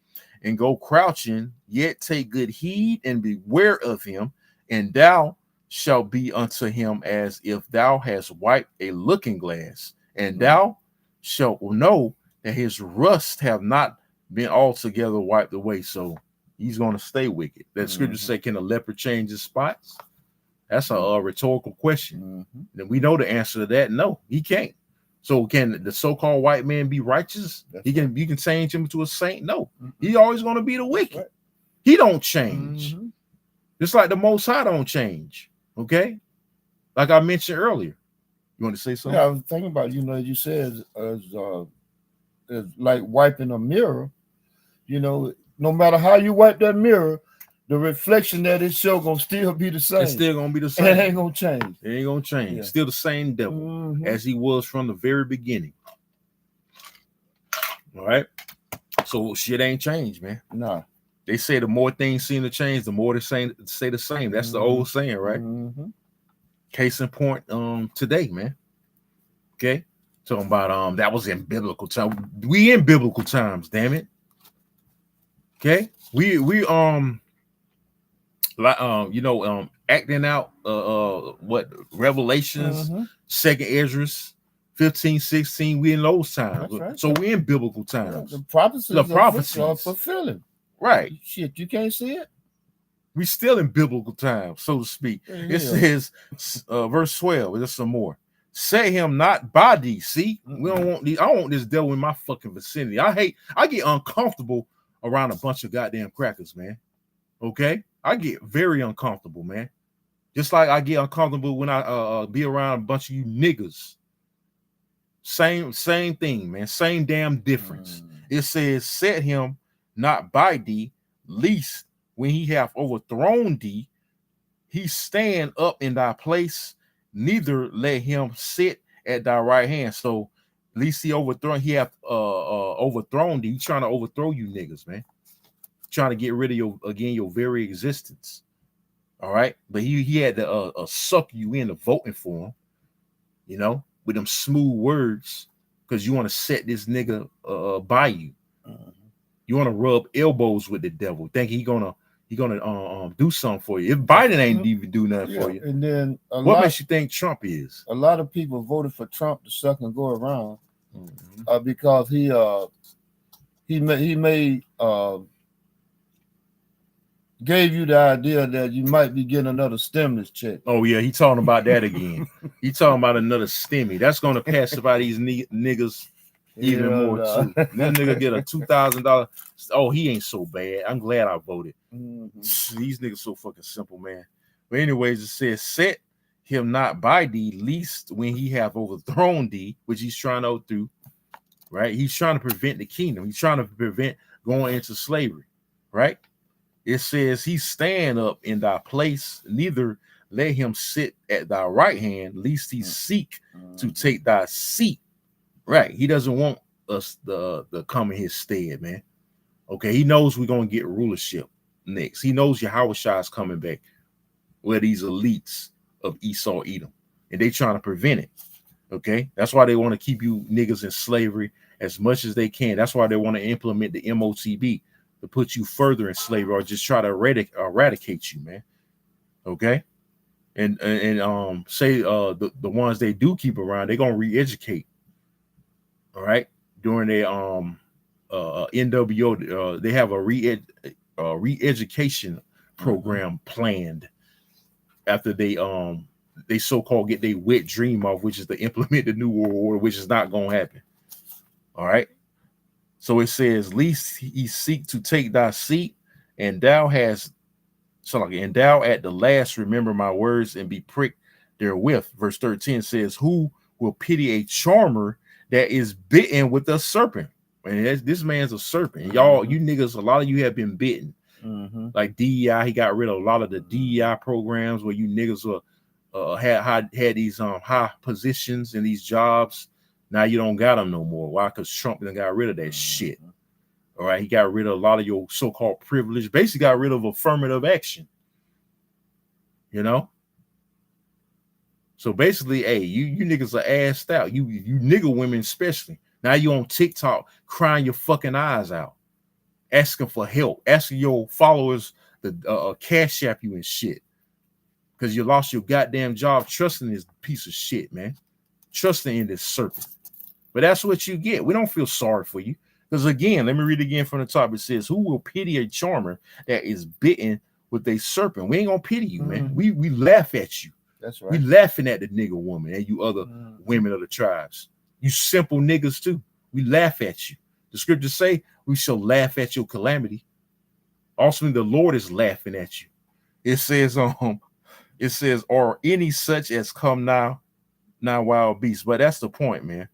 and go crouching, yet take good heed and beware of him, and thou shalt be unto him as if thou hast wiped a looking glass, and thou shalt know that his rust have not been altogether wiped away. So he's going to stay wicked. That scripture say, can a leopard change his spots? That's a rhetorical question. And we know the answer to that. No, he can't. So can the so-called white man be righteous? You can change him to a saint? No, he's always going to be the wicked. Right. He don't change. Just like the Most High don't change. Okay, like I mentioned earlier. You want to say something? Yeah, I was thinking about, you said as like wiping a mirror. No matter how you wipe that mirror, the reflection that it show gonna still be the same. It's still gonna be the same. It ain't gonna change. It ain't gonna change. Yeah. Still the same devil as he was from the very beginning. All right. So shit ain't changed, man. Nah. They say the more things seem to change, the more they stay the same. That's the old saying, right? Case in point, today, man. Okay. Talking about that was in biblical time. We in biblical times, damn it. Okay. We acting out what Revelations, Second Esdras, 15, 16, we in those times. Right. So we in biblical times. The prophecies are fulfilling. Right. Shit, you can't see it. We still in biblical times, so to speak. It says verse 12, there's some more. Set him not by thee. See, we don't want these. I don't want this devil in my fucking vicinity. I get uncomfortable around a bunch of goddamn crackers, man. Okay? I get very uncomfortable, man. Just like I get uncomfortable when I be around a bunch of you niggas. Same thing, man. Same damn difference. It says, set him not by thee, least when he hath overthrown thee, he stand up in thy place, neither let him sit at thy right hand. So at least he hath overthrown thee. He's trying to overthrow you niggas, man. Trying to get rid of your very existence. All right. But he had to suck you into voting for him, with them smooth words, because you want to set this nigga by you. You want to rub elbows with the devil, think he gonna do something for you. If Biden ain't even do nothing for you, and then what makes you think Trump is? A lot of people voted for Trump to suck and go around because he made gave you the idea that you might be getting another stimulus check. Oh yeah, he talking about that again. He talking about another stimmy. That's gonna pacify these niggas even more too. That nigga get a $2,000. Oh, he ain't so bad. I'm glad I voted. These niggas so fucking simple, man. But anyways, it says, set him not by thee, least when he have overthrown thee, which he's trying to overthrow, right? He's trying to prevent the kingdom. He's trying to prevent going into slavery, right? It says he stand up in thy place, neither let him sit at thy right hand, lest he seek to take thy seat. Right. He doesn't want us to come in his stead, man. Okay. He knows we're going to get rulership next. He knows Yahushua is coming back where these elites of Esau, Edom, and they trying to prevent it. Okay. That's why they want to keep you niggas in slavery as much as they can. That's why they want to implement the MOTB to put you further in slavery or just try to eradicate you, man. Okay. And say the ones they do keep around, they're going to re-educate. All right, during their NWO, they have a re-education program planned after they so-called get their wet dream off, which is to implement the New World Order, which is not gonna happen. All right, So it says, least he seek to take thy seat, and thou hast and thou at the last remember my words and be pricked therewith. Verse 13 says, who will pity a charmer that is bitten with a serpent? And this man's a serpent. Y'all, you niggas, a lot of you have been bitten. Like DEI, he got rid of a lot of the DEI programs where you niggas had these high positions in these jobs. Now you don't got them no more. Why? Because Trump done got rid of that shit. All right, he got rid of a lot of your so-called privilege. Basically, got rid of affirmative action. You know. So basically, hey, you niggas are assed out. You nigga women especially. Now you on TikTok crying your fucking eyes out, asking for help, asking your followers to cash app you and shit, because you lost your goddamn job trusting this piece of shit, man. Trusting in this serpent. But that's what you get. We don't feel sorry for you. Because again, let me read again from the top. It says, who will pity a charmer that is bitten with a serpent? We ain't gonna pity you, man. We laugh at you. That's right. We laughing at the nigga woman and you other women of the tribes. You simple niggas too. We laugh at you. The scriptures say we shall laugh at your calamity. Also, the Lord is laughing at you. It says, or any such as come now wild beasts. But that's the point, man.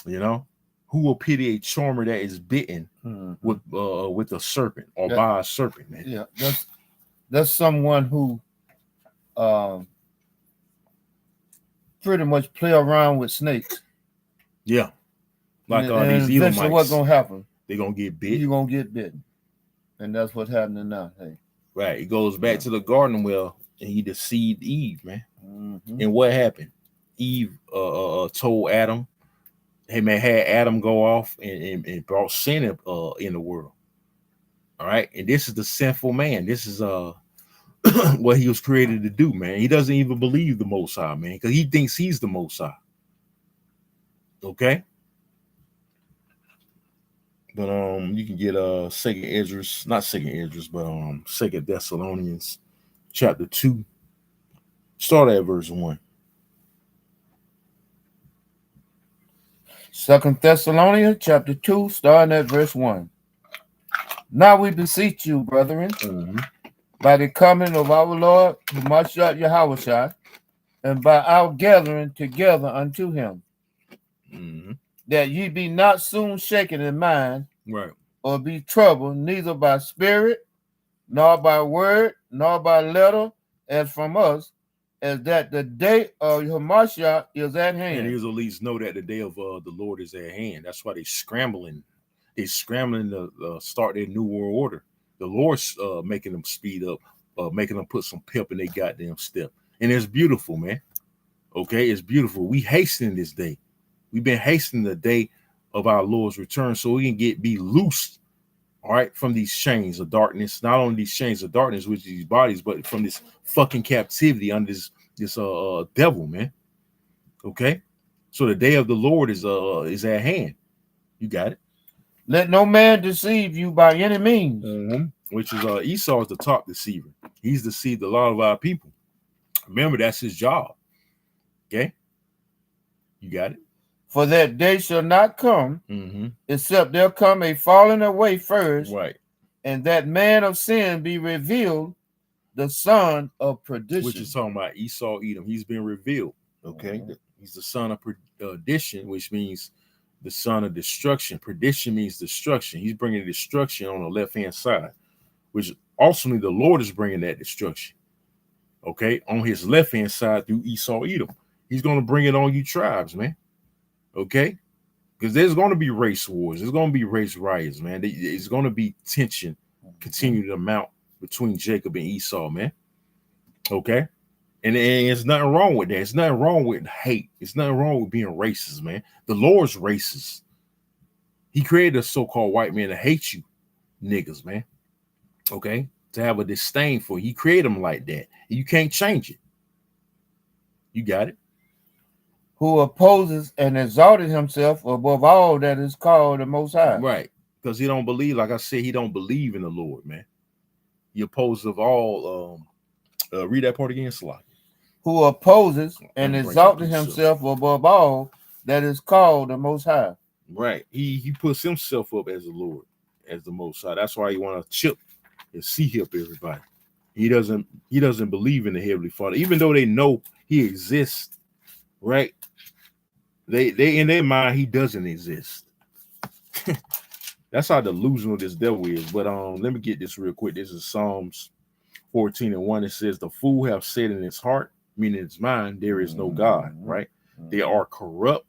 You know, who will pity a charmer that is bitten with a serpent or by a serpent, man? Yeah, that's someone who pretty much play around with snakes. Yeah, like and these Edomites. What's gonna happen? They're gonna get bit. You're gonna get bitten, and that's what's happening now. Hey, right. It goes back to the garden well, and he deceived Eve, man. And what happened? Eve told Adam, hey man, had Adam go off and brought sin in the world. All right, and this is the sinful man. This is what he was created to do, man. He doesn't even believe the Most High, man, because he thinks he's the Most High. Okay, but you can get Second Thessalonians chapter 2. Start at verse 1. 2 Thessalonians chapter 2, starting at verse 1. Now we beseech you, brethren, by the coming of our Lord, Mashiach Yahushua, and by our gathering together unto him, that ye be not soon shaken in mind, right, or be troubled, neither by spirit, nor by word, nor by letter, as from us, as that the day of Hamashiach is at hand. And here's at least know that the day of the Lord is at hand. That's why they're scrambling. They're scrambling to start their new world order. The Lord's making them speed up, making them put some pep in their goddamn step. And it's beautiful, man. Okay, it's beautiful. We hasten this day. We've been hastening the day of our Lord's return so we can be loosed, all right, from these chains of darkness. Not only these chains of darkness, which these bodies, but from this fucking captivity under this devil, man. Okay, so the day of the Lord is at hand. You got it. Let no man deceive you by any means. Which is Esau is the top deceiver. He's deceived a lot of our people. Remember, that's his job. Okay, you got it. For that day shall not come, except there come a falling away first, right, and that man of sin be revealed, the son of perdition. Which is talking about Esau, Edom. He's been revealed. Okay, he's the son of perdition, which means the son of destruction. Perdition means destruction. He's bringing destruction on the left-hand side, which ultimately the Lord is bringing that destruction. Okay, on his left-hand side through Esau, Edom. He's going to bring it on you tribes, man. Okay, because there's going to be race wars. There's going to be race riots, man. It's going to be tension continue to mount between Jacob and Esau, man. Okay, and there's nothing wrong with that. It's nothing wrong with hate. It's nothing wrong with being racist, man. The Lord's racist. He created a so-called white man to hate you, niggas, man. Okay, to have a disdain for you. He created them like that. And you can't change it. You got it. Who opposes and exalted himself above all that is called the Most High. Right. Because he don't believe, like I said, he don't believe in the Lord, man. He opposes of all, read that part again, Salaki. Who opposes and exalted himself above all that is called the Most High. Right. He puts himself up as the Lord, as the Most High. That's why he want to chip and see up everybody. He doesn't believe in the Heavenly Father, even though they know he exists. Right. They in their mind he doesn't exist. That's how delusional this devil is. But let me get this real quick. This is Psalms 14:1. It says, "The fool have said in his heart, meaning in his mind, there is no God." Right? They are corrupt.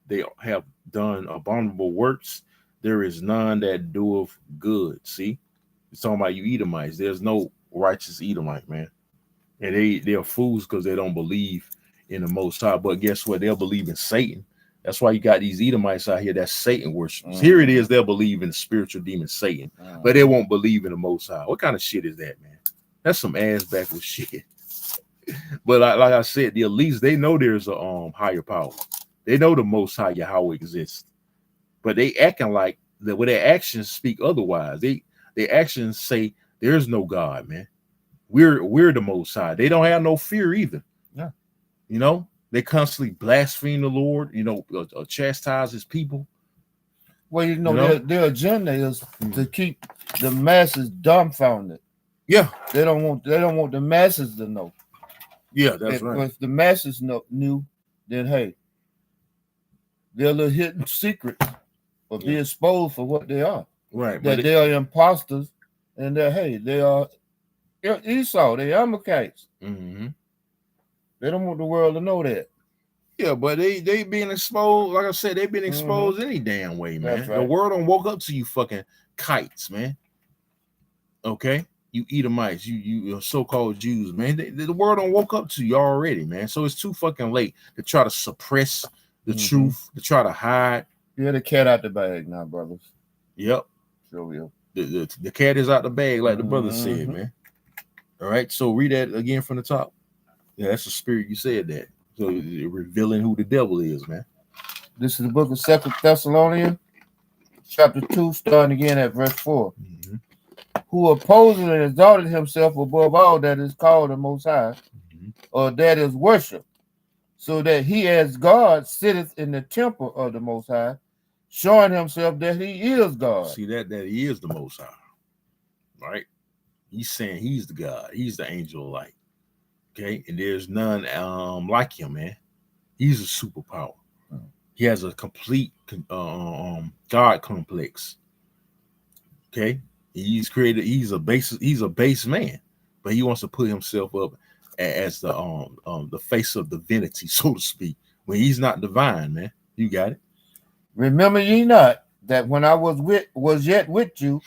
They have done abominable works. There is none that doeth good. See, it's talking about you Edomites. There's no righteous Edomite, man. And they are fools because they don't believe in the Most High. But guess what? They'll believe in Satan. That's why you got these Edomites out here that's Satan worshippers. Here it is, they'll believe in the spiritual demon Satan, but they won't believe in the Most High. What kind of shit is that, man? That's some ass backwards shit. But like I said, the elites, they know there's a higher power. They know the Most High Yahweh exists, but they acting like that. With their actions speak otherwise. Their actions say there's no God, man. We're the Most High. They don't have no fear either. Yeah, you know. They constantly blaspheme the Lord, chastise his people. Well, their agenda is to keep the masses dumbfounded. Yeah, they don't want the masses to know. Yeah, that's right. If the masses knew, then hey, their little hidden secrets will be exposed for what they are. Right, that they are imposters, and that they are Esau. They Amalekites. Mm-hmm. They don't want the world to know that. Yeah, but they being exposed. Like I said, they've been exposed any damn way, man. That's right. The world don't woke up to you fucking kites, man. Okay, you Edomites, you so-called Jews, man. The world don't woke up to you already, man. So it's too fucking late to try to suppress the truth, to try to hide. Yeah, the cat out the bag now, brothers. Yep. Sure will. The cat is out the bag, like the brother said, man. All right, so read that again from the top. Yeah, that's the spirit you said that. So revealing who the devil is, man. This is the book of 2 Thessalonians, chapter 2, starting again at verse 4. Who opposed and exalted himself above all that is called the Most High, or that is worship, so that he as God sitteth in the temple of the Most High, showing himself that he is God. See that he is the Most High, right? He's saying he's the God. He's the angel of light. Okay, and there's none like him, man. He's a superpower. He has a complete God complex. Okay, he's a base man, but he wants to put himself up as the face of divinity, so to speak. When he's not divine, man. You got it. Remember ye not that when I was yet with you,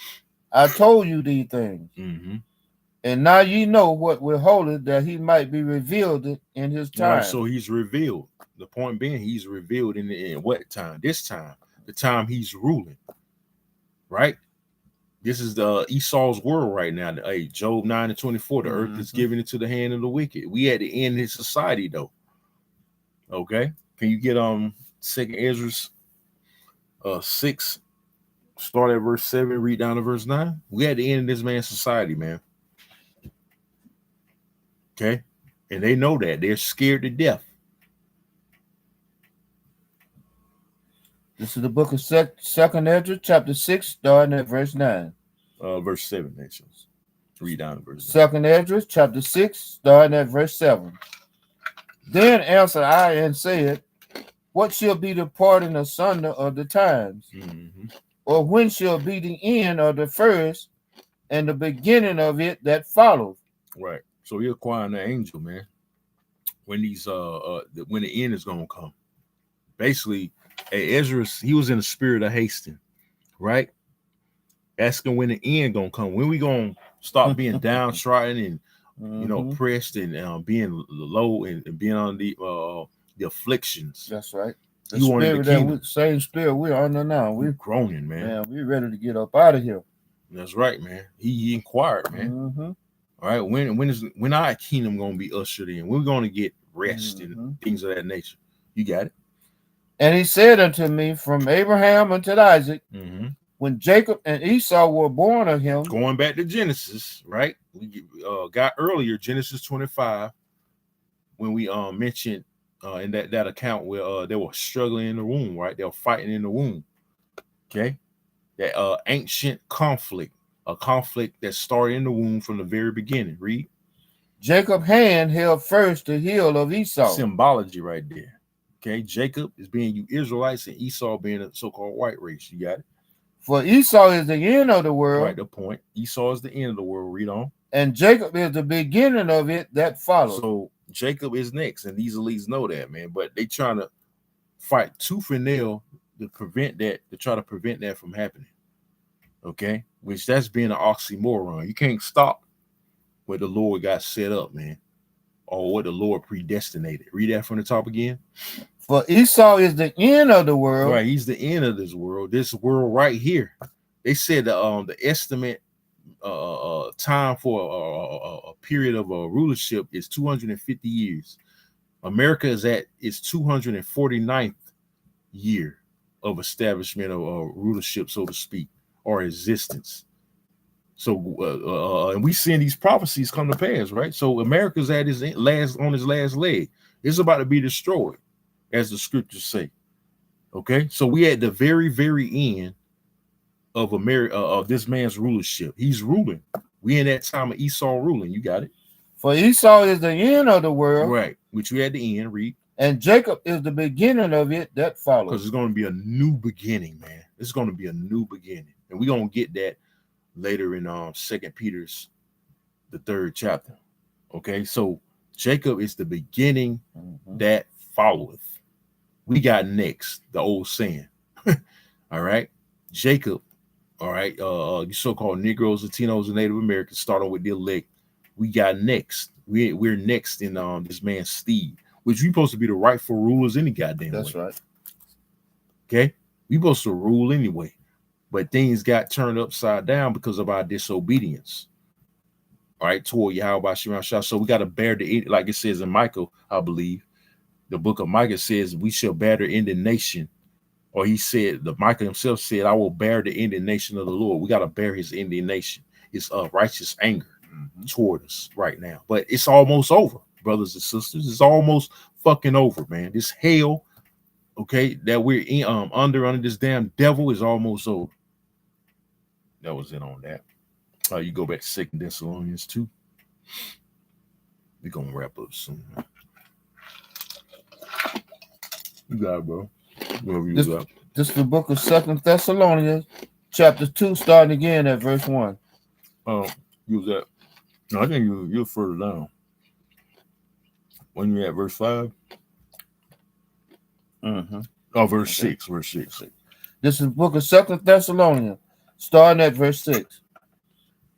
I told you these things. And now ye know what withholdeth, that he might be revealed in his time. Right, so he's revealed. The point being, he's revealed in what time? This time, the time he's ruling. Right? This is the Esau's world right now. Hey, Job 9:24. The earth is given into the hand of the wicked. We at the end of his society, though. Okay. Can you get 2 Ezra 6, start at verse 7, read down to verse 9? We at the end of this man's society, man. Okay, and they know that. They're scared to death. This is the book of 2 Ezra, chapter 6, starting at verse 9. Verse 7, nations. Read down to verse 9. 2 Ezra, chapter 6, starting at verse 7. Then answered I and said, what shall be the parting asunder of the times? Or when shall be the end of the first and the beginning of it that follows? Right. So you're acquiring the angel, man. When these when the end is gonna come. Basically, Ezra, he was in the spirit of hasting, right? Asking when the end gonna come. When we gonna stop being downtrodden and pressed and being low and being on the afflictions. That's right. You wanted the kingdom. Same spirit we're under now. We're groaning, man. Man, we're ready to get up out of here. That's right, man. He inquired, man. All right, when our kingdom gonna be ushered in? We're gonna get rest and things of that nature. You got it. And he said unto me, from Abraham unto Isaac, when Jacob and Esau were born of him. Going back to Genesis, right? We got earlier Genesis 25 when we mentioned in that account where they were struggling in the womb, right? They were fighting in the womb. Okay, that ancient conflict, a conflict that started in the womb from the very beginning. Read. Jacob's hand held first the heel of Esau. Symbology right there. Okay, Jacob is being you Israelites and Esau being a so-called white race. You got it? For Esau is the end of the world. Right, the point. Esau is the end of the world. Read on. And Jacob is the beginning of it that follows. So Jacob is next, and these elites know that, man. But they trying to fight tooth and nail to prevent that, to try to prevent that from happening. Okay, which that's being an oxymoron. You can't stop what the Lord got set up, man, or what the Lord predestinated. Read that from the top again. For Esau is the end of the world. Right, he's the end of this world right here. They said the estimate time for a period of rulership is 250 years. America is at its 249th year of establishment of rulership, so to speak, or existence. So and we seeing these prophecies come to pass, right? So America's at his last leg. It's about to be destroyed, as the scriptures say. Okay, so we at the very, very end of America, of this man's rulership. He's ruling. We in that time of Esau ruling. You got it. For Esau is the end of the world, right? Which we at the end. Read. And Jacob is the beginning of it that follows. Because it's going to be a new beginning, man. It's going to be a new beginning, and we're going to get that later in 2 Peter's the 3rd chapter. Okay, so Jacob is the beginning that followeth. We got next the old saying. All right, Jacob. All right, you so-called Negroes, Latinos, and Native Americans, starting with the elect. We got next. We're next in this man's steed, which we supposed to be the rightful rulers any goddamn That's way. right. Okay, we supposed to rule anyway, but things got turned upside down because of our disobedience. All right, toward Yahweh Shema Shah. So we got to bear the, like it says in Micah, I believe, the book of Micah says we shall bear the indignation. Or he said, the Micah himself said, I will bear the indignation of the Lord. We got to bear his indignation, his righteous anger toward us right now. But it's almost over, brothers and sisters. It's almost fucking over, man. This hell, okay, that we're in, under this damn devil is almost over. That was it on that. You go back to 2 Thessalonians 2. We're going to wrap up soon. You got it, bro. This is the book of 2 Thessalonians, chapter 2, starting again at verse 1. Use that. No, I think you're further down. When you're at verse 5. Oh, verse 6. Verse 6. This is the book of 2 Thessalonians, starting at verse 6.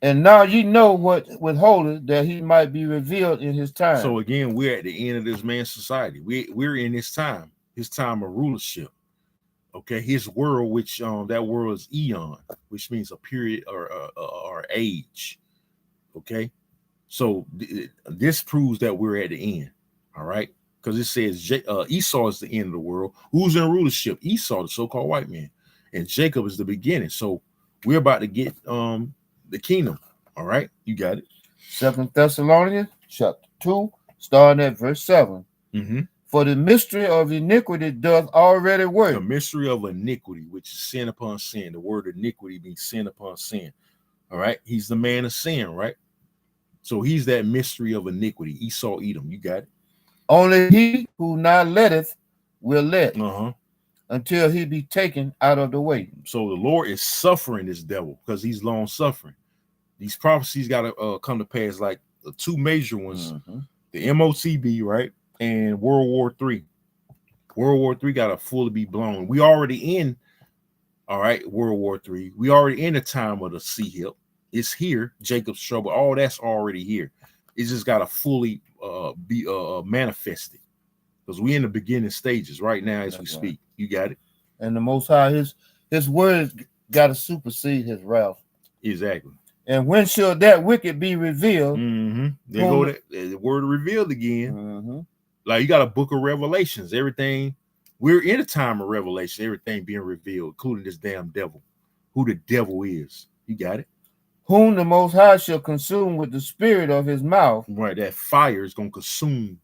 And now ye know what withholdeth, that he might be revealed in his time. So again, we're at the end of this man's society. We're in his time of rulership. Okay, his world, which that world is eon, which means a period or age. Okay, so this proves that we're at the end. All right, because it says Esau is the end of the world. Who's in rulership? Esau, the so-called white man, and Jacob is the beginning. So we're about to get the kingdom. All right, you got it. 2 Thessalonians chapter 2, starting at verse 7. For the mystery of iniquity doth already work. The mystery of iniquity, which is sin upon sin. The word iniquity means sin upon sin. All right. He's the man of sin, right? So he's that mystery of iniquity. Esau, Edom. You got it. Only he who now letteth will let until he be taken out of the way. So the Lord is suffering this devil because he's long suffering. These prophecies got to come to pass, like the two major ones, the MOTB, right? And World War III. World War III got to fully be blown. We already in, all right, World War III. We already in the time of the sea hip. It's here. Jacob's trouble. All that's already here. It's just got to fully be manifested. Because we in the beginning stages right now as we speak. You got it. And the Most High, his words got to supersede his wrath. Exactly. And when shall that wicked be revealed? There go the word revealed again. Like you got a book of Revelations. Everything, we're in a time of revelation. Everything being revealed, including this damn devil. Who the devil is. You got it. Whom the Most High shall consume with the spirit of his mouth. Right, that fire is going to consume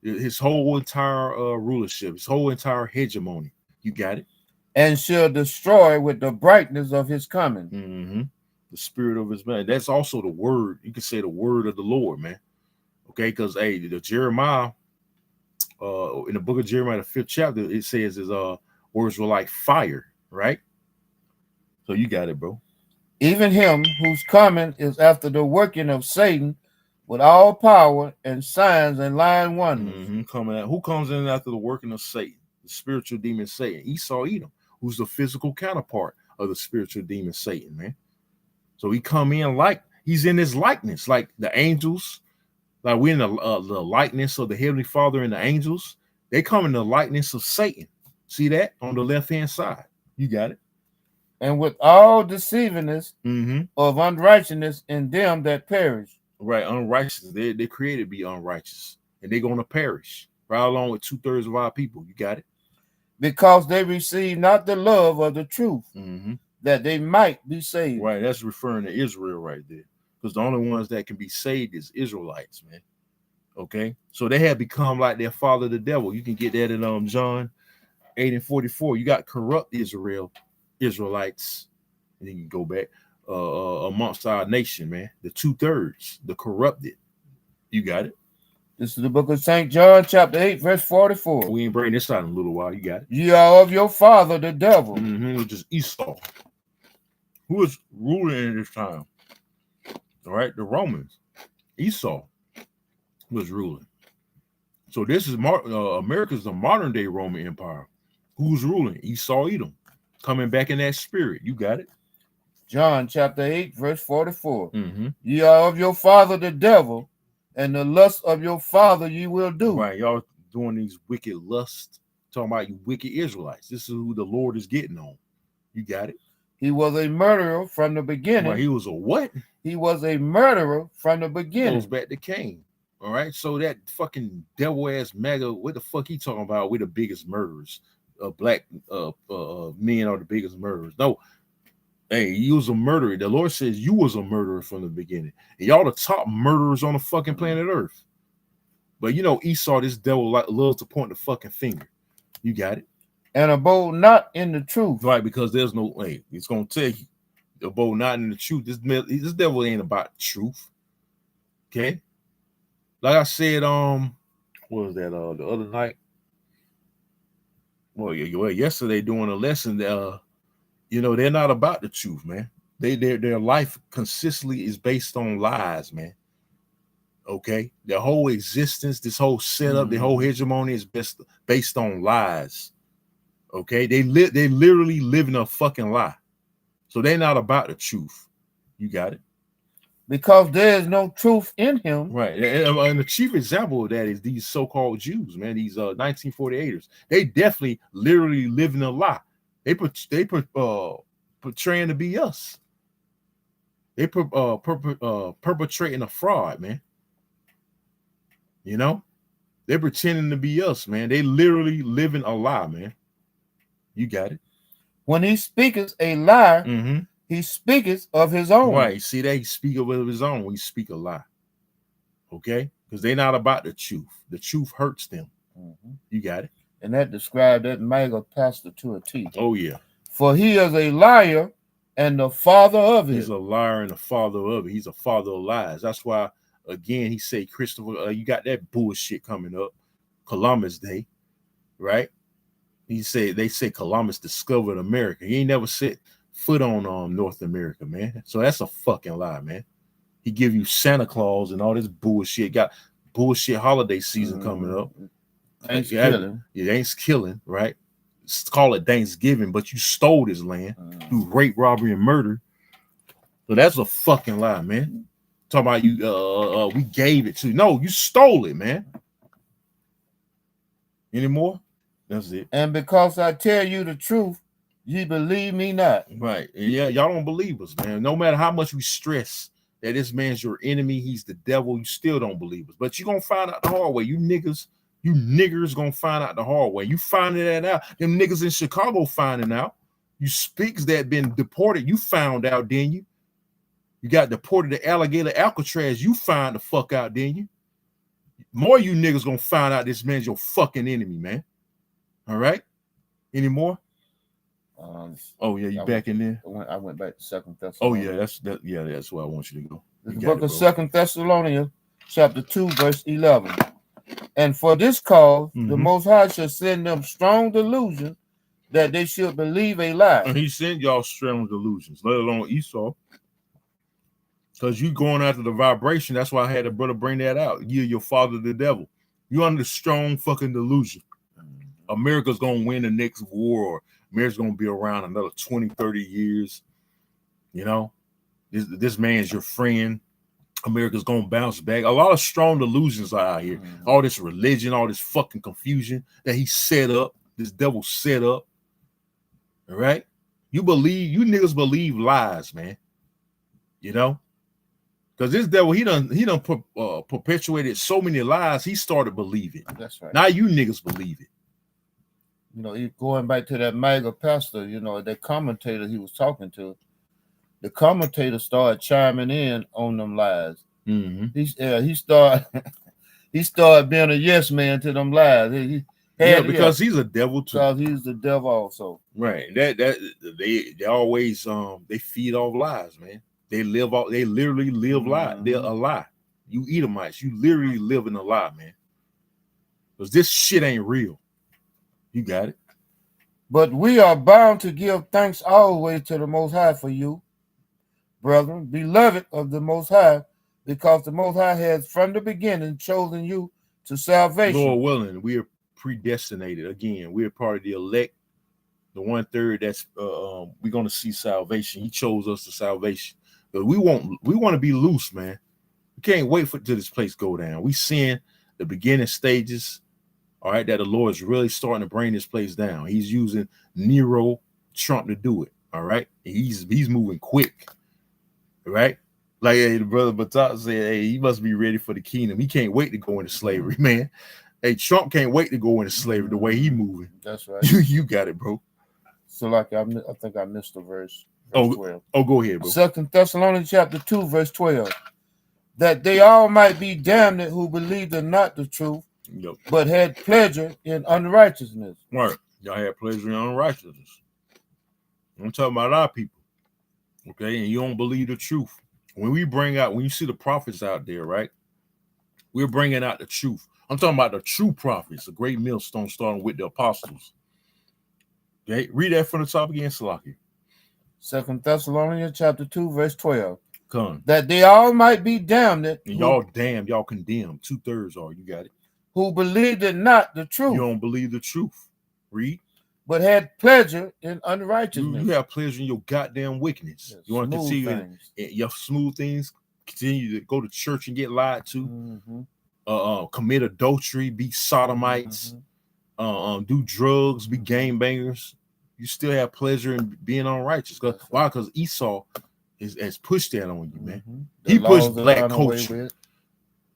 His whole entire rulership, his whole entire hegemony. You got it. And shall destroy with the brightness of his coming. Mm-hmm. The spirit of his man. That's also the word. You can say the word of the Lord, man. Okay, because the Jeremiah, in the book of Jeremiah, the 5th chapter, it says his words were like fire, right? So you got it, bro. Even him whose coming is after the working of Satan with all power and signs and lying wonders. Mm-hmm. Coming out. Who comes in after the working of Satan? The spiritual demon Satan. Esau, Edom, who's the physical counterpart of the spiritual demon Satan, man. So he come in like he's in his likeness, like the angels, like we're in the likeness of the Heavenly Father and the angels. They come in the likeness of Satan. See that on the left-hand side? You got it. And with all deceivingness of unrighteousness in them that perish. Right, unrighteous. They created to be unrighteous, and they're going to perish. Right along with 2/3 of our people. You got it. Because they receive not the love of the truth, that they might be saved. Right, that's referring to Israel right there. Because the only ones that can be saved is Israelites, man. Okay, so they have become like their father, the devil. You can get that in John 8:44. You got corrupt Israelites, and you can go back amongst our nation, man. The 2/3, the corrupted. You got it. This is the book of St. John, chapter 8, verse 44. We ain't bringing this out in a little while. You got it. Ye are of your father, the devil. Which is Esau, who is ruling in this time. All right, the Romans. Esau was ruling. So this is America's the modern day Roman Empire. Who's ruling? Esau, Edom, coming back in that spirit. You got it. John chapter 8, verse 44. Ye are of your father, the devil, and the lust of your father ye will do. Right, y'all doing these wicked lusts. Talking about you wicked Israelites. This is who the Lord is getting on. You got it. He was a murderer from the beginning. Right, he was a what? He was a murderer from the beginning. Goes back to Cain. All right, so that fucking devil ass MAGA, what the fuck he talking about? We're the biggest murderers. Black men are the biggest murderers. No, hey, you was a murderer. The Lord says you was a murderer from the beginning. And y'all the top murderers on the fucking planet Earth. But you know, Esau, this devil loves to point the fucking finger. You got it. And abode not in the truth. Right, because there's no way. It's gonna tell you abode not in the truth. This devil ain't about the truth. Okay. Like I said, what was that the other night? Well, yesterday doing a lesson, you know, they're not about the truth, man. Their life consistently is based on lies, man. Okay, their whole existence, this whole setup, their whole hegemony is based on lies. Okay, they literally live in a fucking lie, so they're not about the truth. You got it. Because there is no truth in him. Right. And the chief example of that is these so-called Jews, man, these 1948ers. They definitely literally live in a lie. They portraying to be us. They perpetrating a fraud, man. You know? They're pretending to be us, man. They literally living a lie, man. You got it. When he speaketh a lie, he speaketh of his own. Right. See that? He speak of his own when he speak a lie. Okay? Because they're not about the truth. The truth hurts them. You got it. And that described that mega pastor to a T. Oh, yeah. For he is a liar and the father of it. He's a liar and the father of it. He's a father of lies. That's why, again, he say, Christopher, you got that bullshit coming up. Columbus Day. Right? They say Columbus discovered America. He ain't never set foot on North America, man. So that's a fucking lie, man. He give you Santa Claus and all this bullshit. Got bullshit holiday season coming up. Thanksgiving. Yeah, Thanksgiving, right? Call it Thanksgiving, but you stole this land through rape, robbery, and murder. So that's a fucking lie, man. Talking about you, we gave it to you. No, you stole it, man. Any more? That's it. And because I tell you the truth, ye believe me not. Right. Yeah, y'all don't believe us, man. No matter how much we stress that this man's your enemy, he's the devil, you still don't believe us. But you're going to find out the hard way. You niggers going to find out the hard way. You finding that out. Them niggas in Chicago finding out. You speaks that been deported, you found out, didn't you? You got deported to Alligator Alcatraz, you find the fuck out, didn't you? More of you niggas gonna find out this man's your fucking enemy, man. All right? Any more? Oh yeah, you back in there? I went back to 2 Thessalonians. Oh yeah, that's where I want you to go. The book of 2 Thessalonians, chapter 2, verse 11. And for this cause, the Most High shall send them strong delusion that they should believe a lie. And he sent y'all strong delusions, let alone Esau. Because you going after the vibration. That's why I had a brother bring that out. You're your father, the devil. You under strong fucking delusion. America's going to win the next war, or America's going to be around another 20, 30 years. You know, this man's your friend. America's going to bounce back. A lot of strong delusions are out here. All this religion, all this fucking confusion that he set up, this devil set up. All right? You niggas believe lies, man. You know? Because this devil, he done perpetuated so many lies, he started believing. That's right. Now you niggas believe it. You know, going back to that mega pastor, you know, that commentator he was talking to, the commentator started chiming in on them lies. He started being a yes man to them lies. Because he's a devil too. Because he's the devil also. Right. They always they feed off lies, man. They literally live lie. They're a lie. You Edomites, you literally live in a lie, man. Because this shit ain't real. You got it. But we are bound to give thanks always to the Most High for you, brethren, beloved of the Most High, because the Most High has from the beginning chosen you to salvation. Lord willing, we are predestinated. Again, we are part of the elect, the 1/3 that's we're going to see salvation. He chose us to salvation. But we want to be loose, man. We can't wait till this place go down. We seeing the beginning stages, all right, that the Lord is really starting to bring this place down. He's using Nero, Trump to do it, all right? He's moving quick, all right? Like the brother Batak said, hey, he must be ready for the kingdom. He can't wait to go into slavery, man. Hey, Trump can't wait to go into slavery the way he moving. That's right. You got it, bro. So like I think I missed the verse 12. Oh, go ahead, bro. 2 Thessalonians chapter 2, verse 12. That they all might be damned who believed not the truth, but had pleasure in unrighteousness. Right. Y'all had pleasure in unrighteousness. I'm talking about our people. Okay, and you don't believe the truth. When you see the prophets out there, right? We're bringing out the truth. I'm talking about the true prophets, the great millstone starting with the apostles. Okay, read that from the top again, Salaki. 2 Thessalonians chapter 2, verse 12. Come. That they all might be damned. And y'all damned, y'all condemned. 2/3 are, you got it. Who believed not the truth. You don't believe the truth. Read. But had pleasure in unrighteousness. You have pleasure in your goddamn wickedness. Yes, you want to continue in your smooth things, continue to go to church and get lied to, commit adultery, be sodomites, do drugs, be gangbangers. You still have pleasure in being unrighteous. Why? Because Esau has pushed that on you, man. He pushed black culture.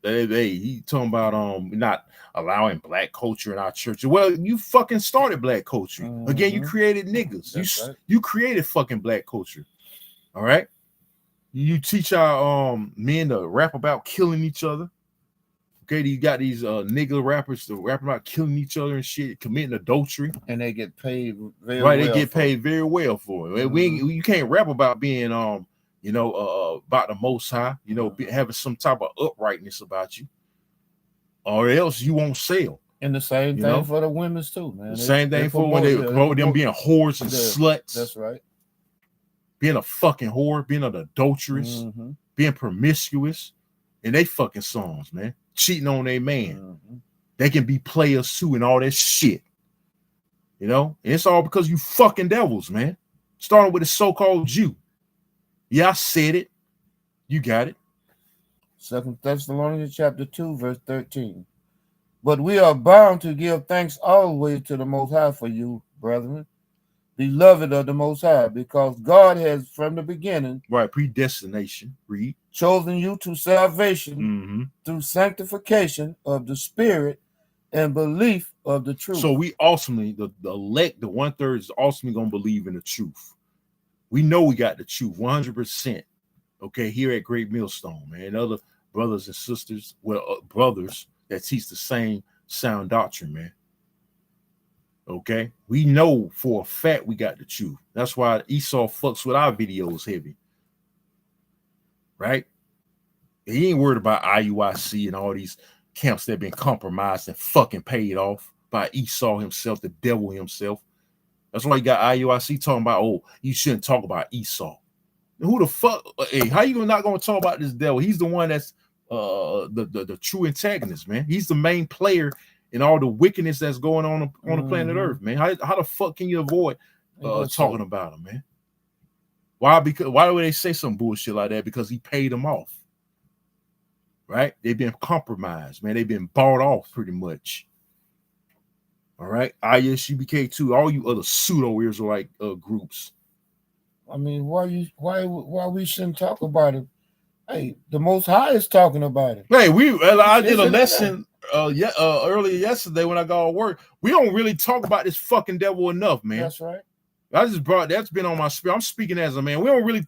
He talking about not allowing black culture in our church. Well, you fucking started black culture. Again, you created niggas. You created fucking black culture. All right. You teach our men to rap about killing each other. Okay, you got these nigga rappers to rap about killing each other and shit, committing adultery, and they get paid very well. They get paid very well for it. You can't rap about being about the Most High, having some type of uprightness about you, or else you won't sell. And the same thing for the women's too, man. The same thing for when they promote them being whores and sluts. That's right. Being a fucking whore, being an adulteress, being promiscuous, in they fucking songs, man. Cheating on their man. They can be players too and all that shit. And it's all because you fucking devils, man. Starting with the so-called Jew. Yeah, I said it. You got it. 2 Thessalonians chapter 2, verse 13. But we are bound to give thanks always to the Most High for you, brethren, beloved of the Most High, because God has from the beginning, right, predestination, read, chosen you to salvation through sanctification of the Spirit and belief of the truth. So we ultimately, the elect, the 1/3 is ultimately going to believe in the truth. We know we got the truth 100%. Okay, here at Great Millstone, man, other brothers and sisters, brothers that teach the same sound doctrine, man. Okay, we know for a fact we got the truth. That's why Esau fucks with our videos heavy, right? He ain't worried about IUIC and all these camps that have been compromised and fucking paid off by Esau himself, the devil himself. That's why you got IUIC talking about, oh, you shouldn't talk about Esau. Who the fuck? Hey, how you not gonna talk about this devil? He's the one that's the true antagonist, man. He's the main player in all the wickedness that's going on the planet Earth, man. How the fuck can you avoid talking about him, man? Why? Because why would they say some bullshit like that? Because he paid them off, right? They've been compromised, man. They've been bought off pretty much. All right, ISUBK too. All you other pseudo Israelite groups. I mean, why we shouldn't talk about it? Hey, the Most High is talking about it. Hey, I did a lesson earlier yesterday when I got to work. We don't really talk about this fucking devil enough, man. That's right. That's been on my spirit. I'm speaking as a man. We don't really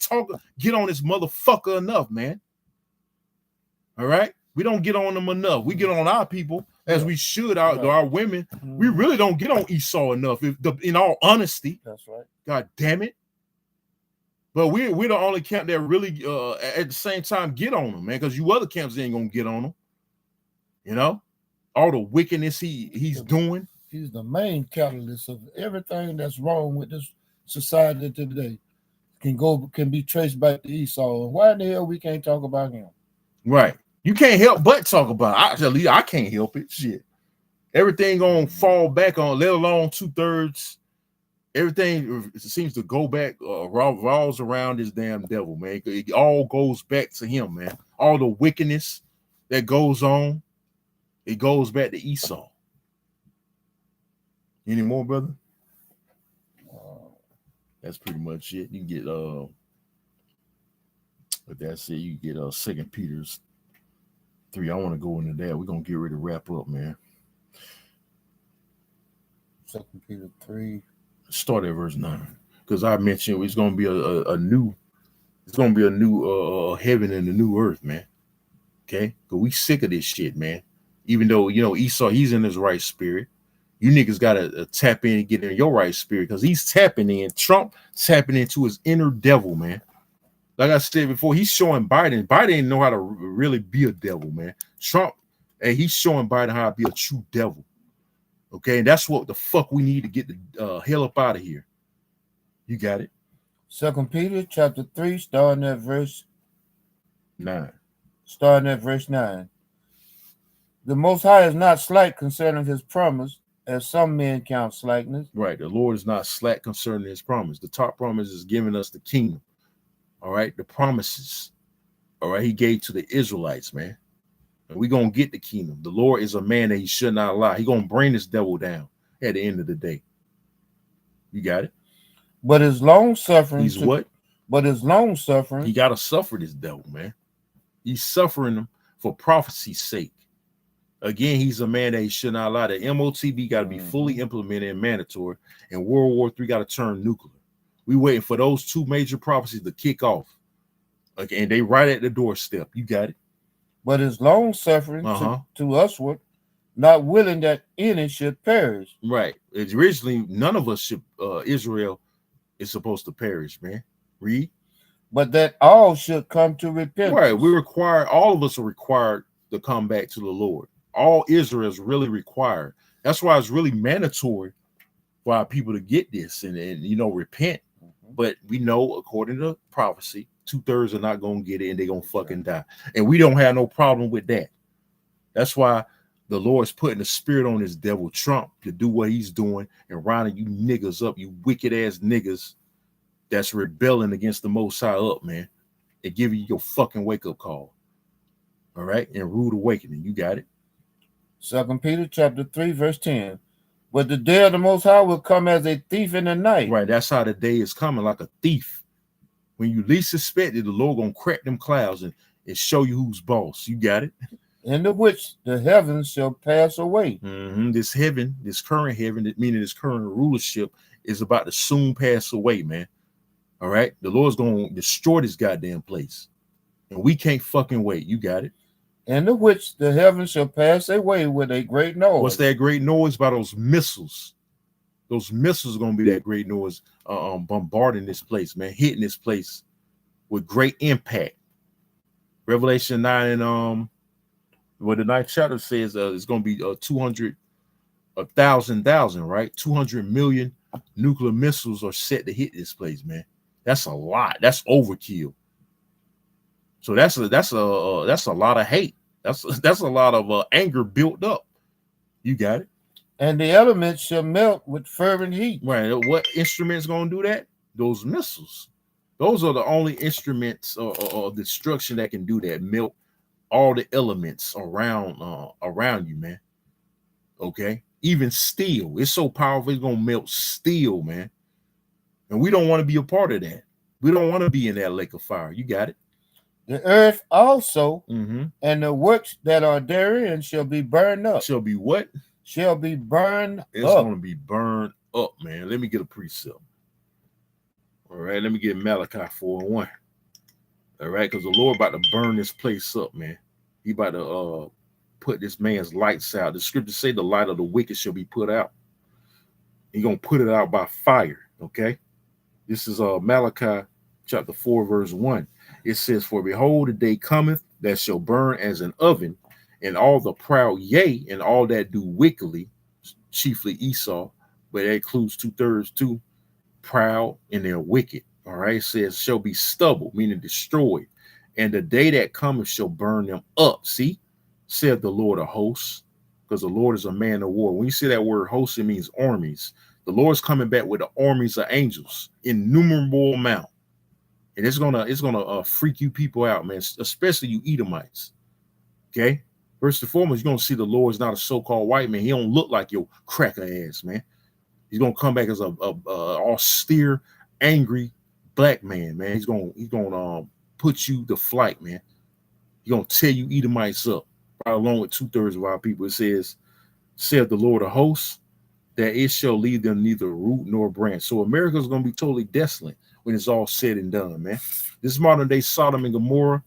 get on this motherfucker enough, man. All right, we don't get on them enough. We get on our people as we should. Our women. We really don't get on Esau enough. In all honesty, that's right. God damn it. But we're the only camp that really at the same time get on them, man, because you other camps ain't gonna get on them. You know, all the wickedness he's doing. He's the main catalyst of everything that's wrong with this society today. Can be traced back to Esau. Why in the hell we can't talk about him? Right. You can't help but talk about it. I can't help it. Shit. Everything gonna fall back on, let alone 2/3. Everything seems to go back, revolves around this damn devil, man. It all goes back to him, man. All the wickedness that goes on, it goes back to Esau. Any more, brother? That's pretty much it. You get but that's it. You get 2 Peter 3. I want to go into that. We're gonna get ready to wrap up, man. 2 Peter 3. Start at verse 9, because I mentioned it's gonna be a new heaven and a new earth, man. Okay, because we sick of this shit, man. Even though Esau, he's in his right spirit. You niggas gotta tap in and get in your right spirit, because he's tapping in. Trump tapping into his inner devil, man. Like I said before, he's showing Biden. Biden didn't know how to really be a devil, man. Trump, hey, he's showing Biden how to be a true devil. Okay, and that's what the fuck we need to get the hell up out of here. You got it. 2 Peter chapter 3, starting at verse 9. The Most High is not slack concerning his promise, as some men count slackness. Right. The Lord is not slack concerning his promise. The top promise is giving us the kingdom. All right. The promises. All right. He gave to the Israelites, man. And we're going to get the kingdom. The Lord is a man that he should not lie. He's going to bring this devil down at the end of the day. You got it? But his long suffering. He's what? But his long suffering. He got to suffer this devil, man. He's suffering him for prophecy's sake. Again, he's a man that he should not lie. The MOTB got to be fully implemented and mandatory. And World War III got to turn nuclear. We waiting for those two major prophecies to kick off. Okay, and they right at the doorstep. You got it? But his long suffering to usward, not willing that any should perish. Right. It's originally, none of us should, Israel is supposed to perish, man. Read. But that all should come to repentance. Right. All of us are required to come back to the Lord. All Israel is really required. That's why it's really mandatory for our people to get this and repent. But we know, according to prophecy, 2/3 are not going to get it and they're going to fucking die. And we don't have no problem with that. That's why the Lord's putting the spirit on this devil Trump to do what he's doing and rounding you niggas up, you wicked ass niggas that's rebelling against the Most High up, man, and give you your fucking wake up call. All right. And rude awakening. You got it. 2 Peter chapter 3, verse 10. But the day of the Most High will come as a thief in the night. Right. That's how the day is coming, like a thief. When you least suspect it, the Lord gonna crack them clouds and show you who's boss. You got it? Into which the heavens shall pass away. This heaven, this current heaven, meaning this current rulership, is about to soon pass away, man. All right? The Lord's gonna destroy this goddamn place. And we can't fucking wait. You got it? in which the heavens shall pass away with a great noise. What's that great noise? By those missiles. Those missiles are going to be that great noise, bombarding this place, man, hitting this place with great impact. Revelation 9 and what the 9th chapter says it's going to be 1,000,000, right? 200 million nuclear missiles are set to hit this place, man. That's a lot. That's overkill. So that's a lot of hate. That's a lot of anger built up. You got it. And the elements shall melt with fervent heat. Right. What instruments gonna do that? Those missiles. Those are the only instruments of destruction that can do that. Melt all the elements around you, man. Okay. Even steel. It's so powerful. It's gonna melt steel, man. And we don't want to be a part of that. We don't want to be in that lake of fire. You got it. The earth also, Mm-hmm. and the works that are therein shall be burned up. Shall be what? Shall be burned It's up. going to be burned up, man. Let me get a precept. All right, let me get Malachi 4:1. All right, because the Lord about to burn this place up, man. He about to put this man's lights out. The scriptures say the light of the wicked shall be put out. He's going to put it out by fire, okay? This is Malachi chapter 4, verse 1. It says, for behold, the day cometh that shall burn as an oven, and all the proud, yea, and all that do wickedly, chiefly Esau, but that includes 2/3 too, proud and they're wicked. All right, it says shall be stubble, meaning destroyed, and the day that cometh shall burn them up. See, said the Lord of hosts, because the Lord is a man of war. When you see that word host, it means armies. The Lord's coming back with the armies of angels, innumerable amount, and it's gonna freak you people out, man, especially you Edomites. Okay. First and foremost, you're going to see the Lord's not a so-called white man. He don't look like your cracker ass, man. He's going to come back as a austere, angry black man, man. He's going to put you to flight, man. He's going to tear you Edomites up, right along with 2/3 of our people. It says, said the Lord of hosts, that it shall leave them neither root nor branch. So America's going to be totally desolate when it's all said and done, man. This modern day Sodom and Gomorrah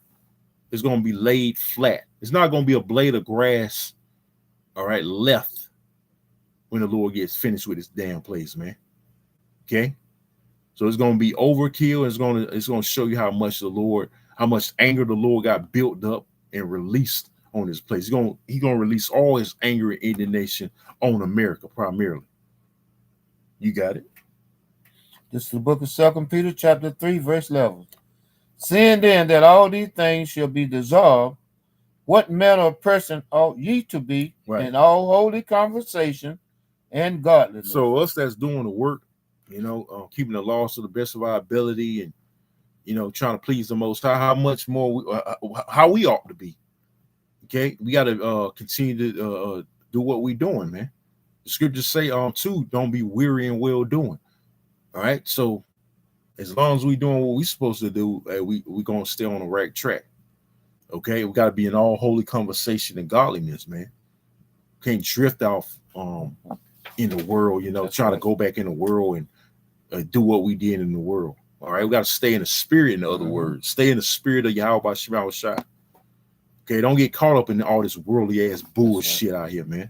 is going to be laid flat. It's not going to be a blade of grass, all right, left when the Lord gets finished with this damn place, man. Okay? So it's going to be overkill. It's going to show you how much anger the Lord got built up and released on this place. He's going to release all his anger and indignation on America primarily. You got it. This is the book of 2 Peter chapter 3, verse 11. Seeing then that all these things shall be dissolved, what manner of person ought ye to be in all holy conversation and godliness? So us that's doing the work, keeping the laws to the best of our ability and, trying to please the Most High, how much more, how we ought to be. Okay? We got to continue to do what we're doing, man. The scriptures say, too, don't be weary in well doing. All right? So as long as we doing what we supposed to do, we going to stay on the right track. Okay, we got to be in all holy conversation and godliness, man. Can't drift off in the world, trying to go back in the world and do what we did in the world. All right, we got to stay in the spirit, in other words. Stay in the spirit of Yahweh Shema Shai. Okay, don't get caught up in all this worldly ass bullshit out here, man.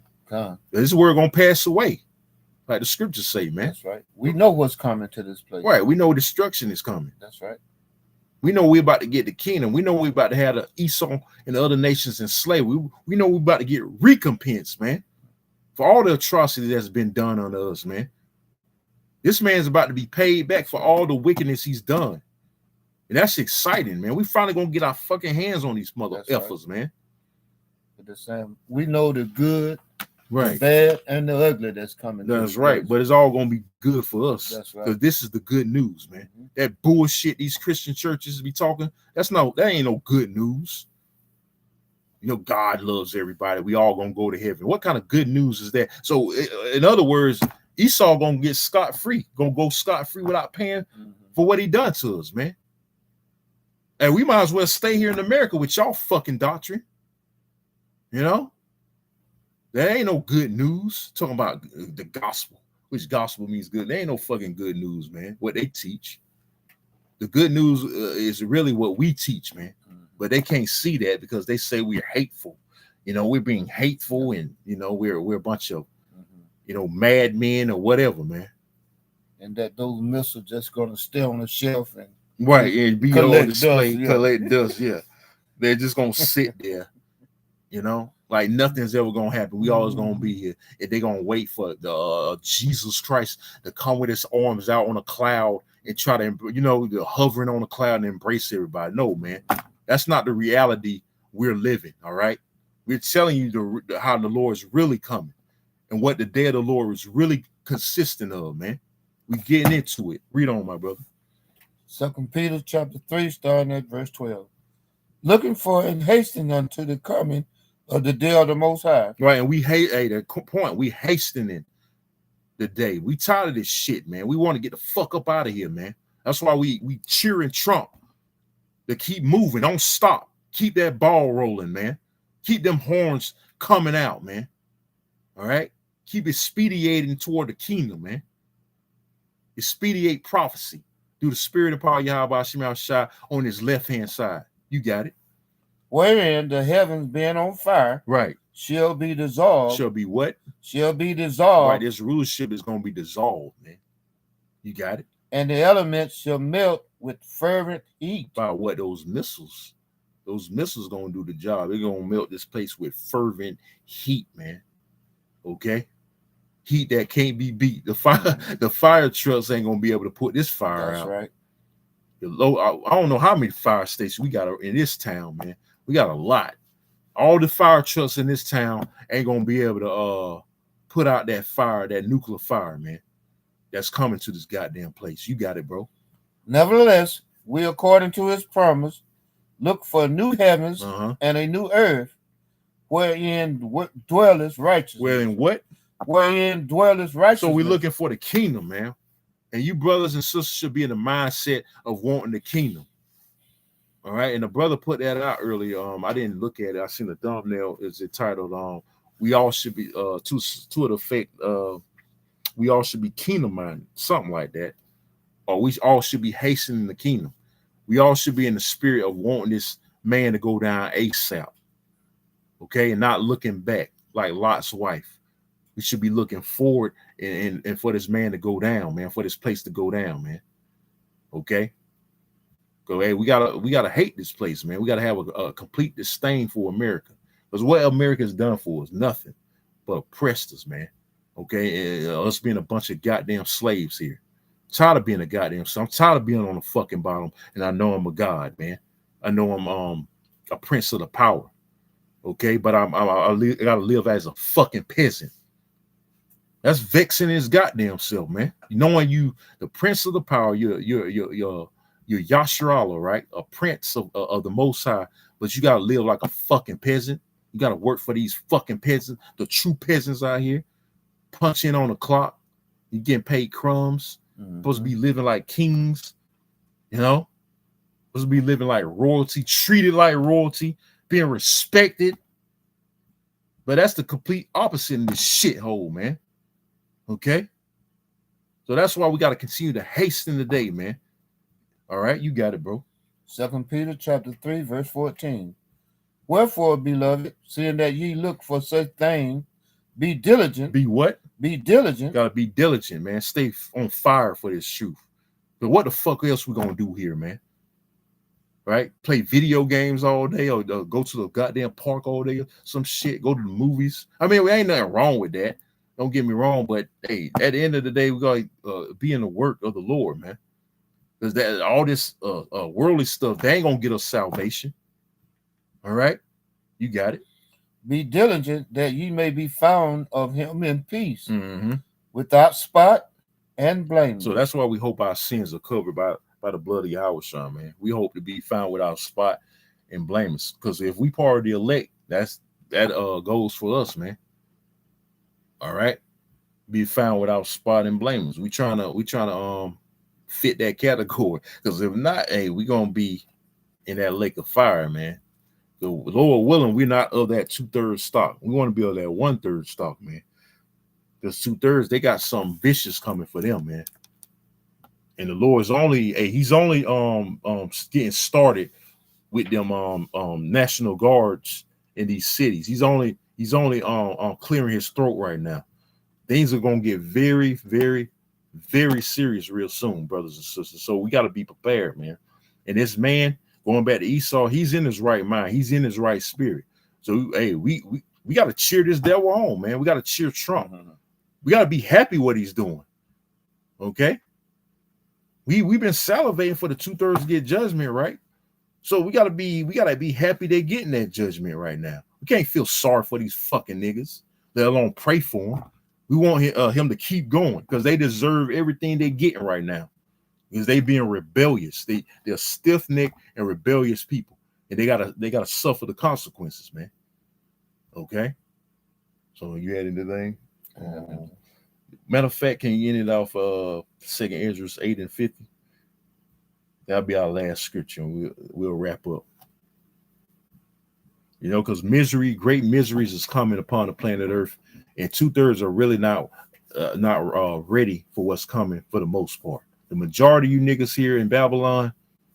This world going to pass away. Like the scriptures say, man. That's right. We know what's coming to this place. Right, we know destruction is coming. That's right. We know we're about to get the kingdom. We know we're about to have the Esau and the other nations in slavery. We know we're about to get recompense, man, for all the atrocity that's been done on us, man. This man's about to be paid back for all the wickedness he's done. And that's exciting, man. We finally going to get our fucking hands on these mother effers, man. But the same, we know the good, right, the bad, and the ugly that's coming. That's right. But it's all going to be good for us. That's right. Because this is the good news, man. Mm-hmm. That bullshit these Christian churches be talking, that ain't no good news. God loves everybody. We all going to go to heaven. What kind of good news is that? So in other words, Esau going to get scot-free, going to go scot-free without paying for what he done to us, man. And we might as well stay here in America with y'all fucking doctrine. That ain't no good news. Talking about the gospel, which gospel means good. There ain't no fucking good news, man. What they teach. The good news is really what we teach, man. But they can't see that because they say we're hateful. You know, we're being hateful, and you know, we're a bunch of you know, madmen or whatever, man. And that those missiles just gonna stay on the shelf and Right, and be on collect display, dust, yeah. collect dust, yeah. They're just gonna sit there, you know, like nothing's ever gonna happen. We always gonna be here, and they're gonna wait for the Jesus Christ to come with his arms out on a cloud and try to, you know, hovering on a cloud and embrace everybody. No, man, that's not the reality we're living. All right, we're telling you how the Lord is really coming and what the day of the Lord is really consistent of, man. We getting into it. Read on, my brother. 2 Peter chapter 3, starting at verse 12. Looking for and hastening unto the coming of the day of the Most High. Right, and we hate the point. We hastening the day. We tired of this shit, man. We want to get the fuck up out of here, man. That's why we cheering Trump to keep moving. Don't stop. Keep that ball rolling, man. Keep them horns coming out, man. All right? Keep expediating toward the kingdom, man. Expedite prophecy through the spirit and power of Yahweh Shema Shai on his left-hand side. You got it. Wherein the heavens being on fire, right, shall be dissolved. Shall be what? Shall be dissolved. Right, this rulership is going to be dissolved, man. You got it. And the elements shall melt with fervent heat. By what? Those missiles. Those missiles going to do the job. They're going to melt this place with fervent heat, man. Okay? Heat that can't be beat. The fire trucks ain't going to be able to put this fire out. That's right. I don't know how many fire stations we got in this town, man. We got a lot. All the fire trucks in this town ain't going to be able to put out that fire, that nuclear fire, man, that's coming to this goddamn place. You got it, bro. Nevertheless, we, according to his promise, look for new heavens and a new earth, wherein dwelleth righteousness. Wherein what? Wherein dwelleth righteousness. So we're looking for the kingdom, man. And you brothers and sisters should be in the mindset of wanting the kingdom. All right. And the brother put that out earlier. I didn't look at it. I seen the thumbnail. It's entitled we all should be to the effect we all should be kingdom minded, something like that. Or we all should be hastening the kingdom. We all should be in the spirit of wanting this man to go down ASAP. Okay, and not looking back like Lot's wife. We should be looking forward and for this man to go down, man, for this place to go down, man. Okay. Go, hey, we gotta hate this place, man. We gotta have a complete disdain for America. Because what America's done for us, nothing but oppressed us, man. Okay, and, us being a bunch of goddamn slaves here. Tired of being a goddamn slave. I'm tired of being on the fucking bottom, and I know I'm a god, man. I know I'm a prince of the power. Okay, but I gotta live as a fucking peasant. That's vexing his goddamn self, man. You knowing you the prince of the power, you're Yasharala, right? A prince of the Most High, but you gotta live like a fucking peasant. You gotta work for these fucking peasants, the true peasants out here. Punch in on the clock. You getting paid crumbs. Supposed to be living like kings, you know. Supposed to be living like royalty, treated like royalty, being respected. But that's the complete opposite in this shithole, man. Okay, so that's why we got to continue to hasten the day, man. All right, you got it, bro. 2 Peter chapter 3, verse 14. Wherefore, beloved, seeing that ye look for such things, be diligent. Be what? Be diligent. Gotta be diligent, man. Stay on fire for this truth. But what the fuck else we gonna do here, man? Right? Play video games all day, or go to the goddamn park all day, or some shit. Go to the movies. I mean, we ain't nothing wrong with that. Don't get me wrong, but hey, at the end of the day, we gotta be in the work of the Lord, man. Because that all this worldly stuff, they ain't gonna get us salvation. All right, you got it. Be diligent that ye may be found of him in peace, without spot and blame. So that's why we hope our sins are covered by the blood of Yahweh, man. We hope to be found without spot and blameless. Because if we part of the elect, that goes for us, man. All right, be found without spot and blameless. We trying to fit that category. Because if not, hey, we gonna be in that lake of fire, man. The Lord willing, we're not of that 2/3 stock. We want to be of that 1/3 stock, man. Because 2/3, they got something vicious coming for them, man. And the Lord's only, he's only getting started with them National Guards in these cities. He's only clearing his throat right now. Things are gonna get very, very, very serious real soon, brothers and sisters. So we got to be prepared, man. And this man, going back to Esau, he's in his right mind. He's in his right spirit. So hey, we got to cheer this devil on, man. We got to cheer Trump. We got to be happy what he's doing. Okay. We've been salivating for the 2/3 to get judgment, right? So we gotta be happy they're getting that judgment right now. We can't feel sorry for these fucking niggas, let alone pray for them. We want him to keep going because they deserve everything they're getting right now. Because they being rebellious. They're stiff-necked and rebellious people. And they gotta suffer the consequences, man. Okay. So you had anything? Matter of fact, can you end it off 2 Ezra 8 and 50? That'll be our last scripture, and we'll wrap up. You know, because great miseries is coming upon the planet Earth, and 2/3 are really not ready for what's coming for the most part. The majority of you niggas here in Babylon,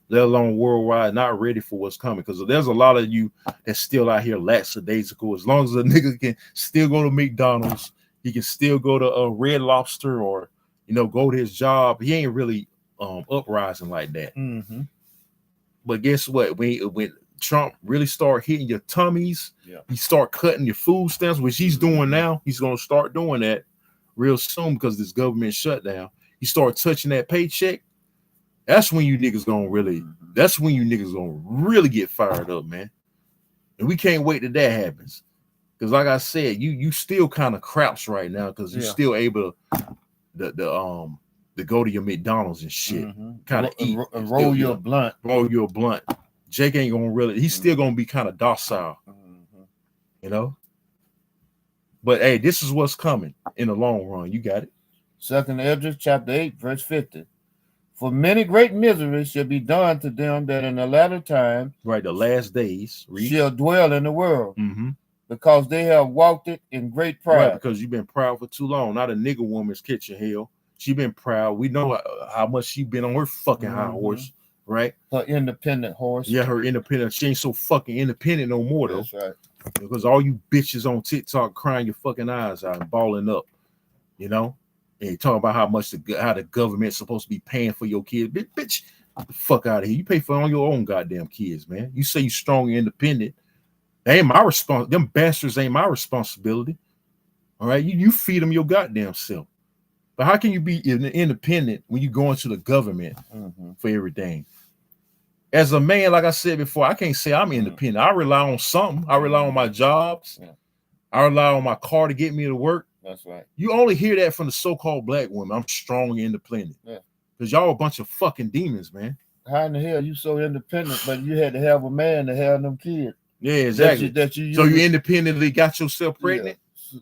let alone worldwide, not ready for what's coming. Because there's a lot of you that's still out here lackadaisical. As long as a nigga can still go to McDonald's, he can still go to Red Lobster, or go to his job. He ain't really uprising like that. But guess what? When Trump really start hitting your tummies, he start cutting your food stamps, which he's doing now. He's gonna start doing that real soon because this government shutdown. You start touching that paycheck. That's when you niggas gonna really. That's when you niggas gonna really get fired up, man. And we can't wait till that happens. Because like I said, you still kind of crouch right now because you're still able to go to your McDonald's and shit, kind of eat and roll your blunt. Roll your blunt. Jake ain't gonna really. He's still gonna be kind of docile, But hey, this is what's coming in the long run. You got it. 2 Ezra chapter 8, verse 50. For many great miseries shall be done to them that in the latter time, right, the last days, shall dwell in the world, because they have walked it in great pride. Right, because you've been proud for too long. Not a nigga woman's kitchen hell. She been proud. We know how much she been on her fucking high horse, right? Her independent horse. Yeah, her independent. She ain't so fucking independent no more, though. That's right. Because all you bitches on TikTok crying your fucking eyes out and balling up, and talking about how the government's supposed to be paying for your kids. Bitch, get the fuck out of here. You pay for all your own goddamn kids, man. You say you strong and independent. That ain't my responsibility. Them bastards ain't my responsibility. All right, you feed them your goddamn self. But how can you be independent when you go into the government for everything? As a man, like I said before, I can't say I'm independent. I rely on something. I rely on my jobs. I rely on my car to get me to work. That's right. You only hear that from the so-called black women. I'm strong and independent. Yeah. Because y'all a bunch of fucking demons, man. How in the hell you so independent, but you had to have a man to have them kids? Yeah, exactly. So you independently got yourself pregnant? Yeah.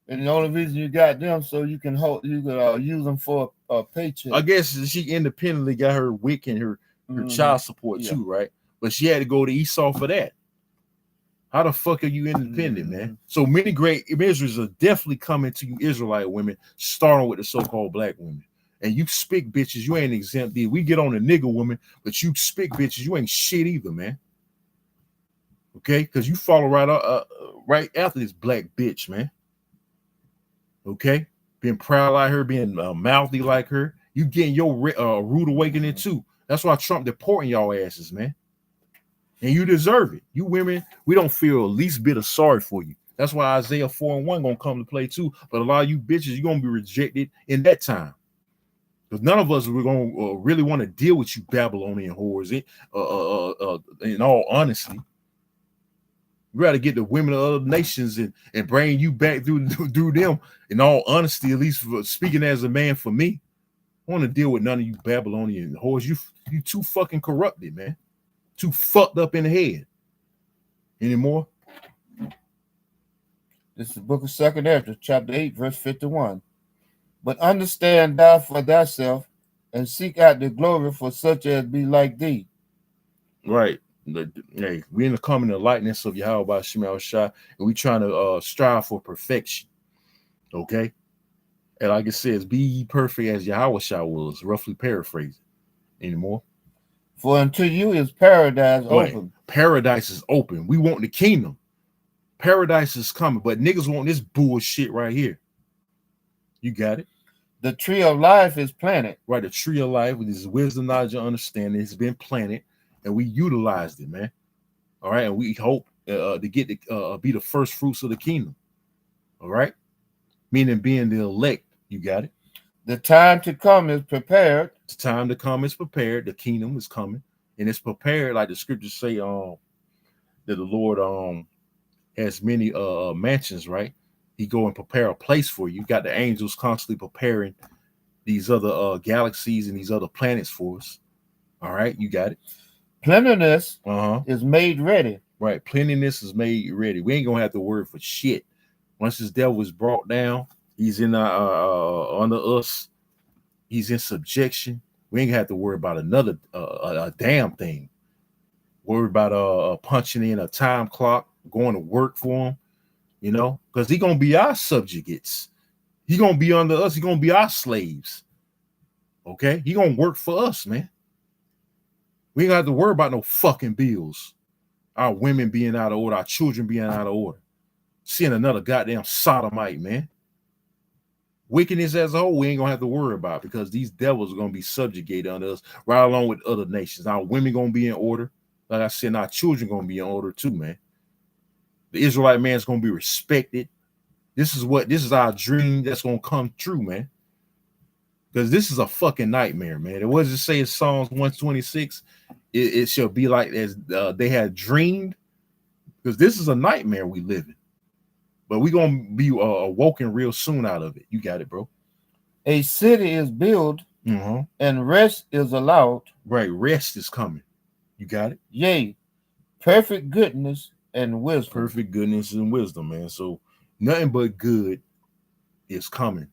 And the only reason you got them so you can use them for a paycheck. I guess she independently got her WIC and her child support too, right? But she had to go to Esau for that. How the fuck are you independent, man? So many great miseries are definitely coming to you Israelite women, starting with the so-called black women. And you spick bitches, you ain't exempt. We get on the nigga woman, but you spick bitches, you ain't shit either, man. Okay? Because you follow right after this black bitch, man. Okay? Being proud like her, being mouthy like her. You getting your rude awakening too. That's why Trump deporting y'all asses, man. And you deserve it. You women, we don't feel the least bit of sorry for you. That's why Isaiah 4:1 gonna come to play too. But a lot of you bitches, you're gonna be rejected in that time. Because none of us are gonna really want to deal with you Babylonian whores. In all honesty, we gotta get the women of other nations and bring you back through them. In all honesty, at least speaking as a man, for me, I want to deal with none of you Babylonian whores. You too fucking corrupted, man. Too fucked up in the head. Anymore? This is the book of 2 Ezra, chapter 8, verse 51. But understand thou for thyself, and seek out the glory for such as be like thee. Right. Hey, we in the coming of likeness of Yahweh Shema Shah, and we trying to strive for perfection. Okay? And like it says, be ye perfect as Yahweh Shah was, roughly paraphrasing. Anymore? For unto you is paradise Right. open. Paradise is open. We want the kingdom. Paradise is coming, but niggas want this bullshit right here. You got it. The tree of life is planted. Right, the tree of life with this wisdom, knowledge, and understanding has been planted, and we utilized it, man. All right, and we hope to get to be the first fruits of the kingdom. All right, meaning being the elect. You got it. The time to come is prepared. The time to come is prepared. The kingdom is coming, and it's prepared, like the scriptures say. That the Lord has many mansions, right? He go and prepare a place for you. You got the angels constantly preparing these other galaxies and these other planets for us. All right, you got it. Plentiness is made ready. Right, plentiness is made ready. We ain't gonna have to worry for shit. Once this devil is brought down, he's in under us. He's in subjection. We ain't gonna have to worry about another a damn thing. Worry about punching in a time clock, going to work for him. You know, because he's gonna be our subjugates. He's gonna be under us. He's gonna be our slaves. Okay, he gonna work for us, man. We ain't got to worry about no fucking bills. Our women being out of order, our children being out of order. Seeing another goddamn sodomite, man. Wickedness as a whole, we ain't gonna have to worry about because these devils are gonna be subjugated under us, right along with other nations. Our women gonna be in order. Like I said, our children gonna be in order too, man. The Israelite man's gonna be respected. This is our dream that's gonna come true, man. Because this is a fucking nightmare, man. What does it say in Psalms 126? It shall be like as they had dreamed. Because this is a nightmare we live in. But we're gonna be awoken real soon out of it. You got it, bro. A city is built, and rest is allowed. Right, rest is coming. You got it? Yea, perfect goodness and wisdom. Perfect goodness and wisdom, man. So nothing but good is coming.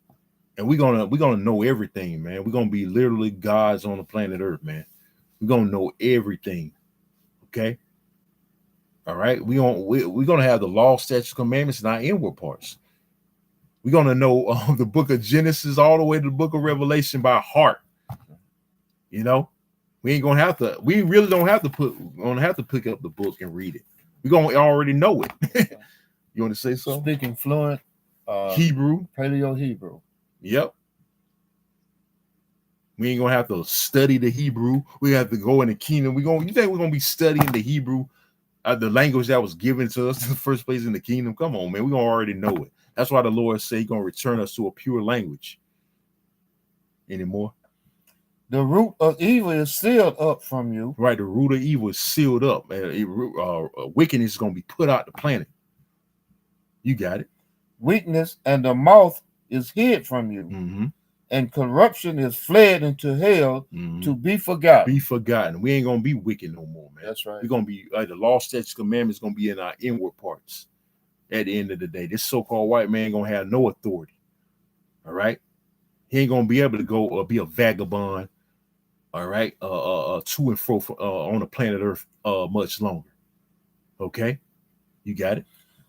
And we're gonna know everything, man. We're gonna be literally gods on the planet Earth, man. We're gonna know everything. Okay. All right. We're gonna have the law, statutes, commandments in our inward parts. We're gonna know the book of Genesis all the way to the book of Revelation by heart. You know, we ain't gonna have to. We really don't have to pick up the book and read it. We're gonna already know it. You want to say something? Speaking fluent Hebrew, Paleo-Hebrew. Yep. We ain't gonna have to study the Hebrew. We have to go in the kingdom. You think we're gonna be studying the Hebrew, the language that was given to us in the first place in the kingdom? Come on, man. We're gonna already know it. That's why the Lord said He's gonna return us to a pure language. Anymore? The root of evil is sealed up from you. Right, the root of evil is sealed up. Wickedness is gonna be put out the planet. You got it. Weakness and the mouth is hid from you, and corruption is fled into hell to be forgotten. Be forgotten. We ain't gonna be wicked no more, man. That's right. We're gonna be the law, statutes, commandments gonna be in our inward parts. At the end of the day, this so-called white man gonna have no authority. All right, he ain't gonna be able to go be a vagabond. All right, to and fro on the planet Earth much longer. Okay, you got it.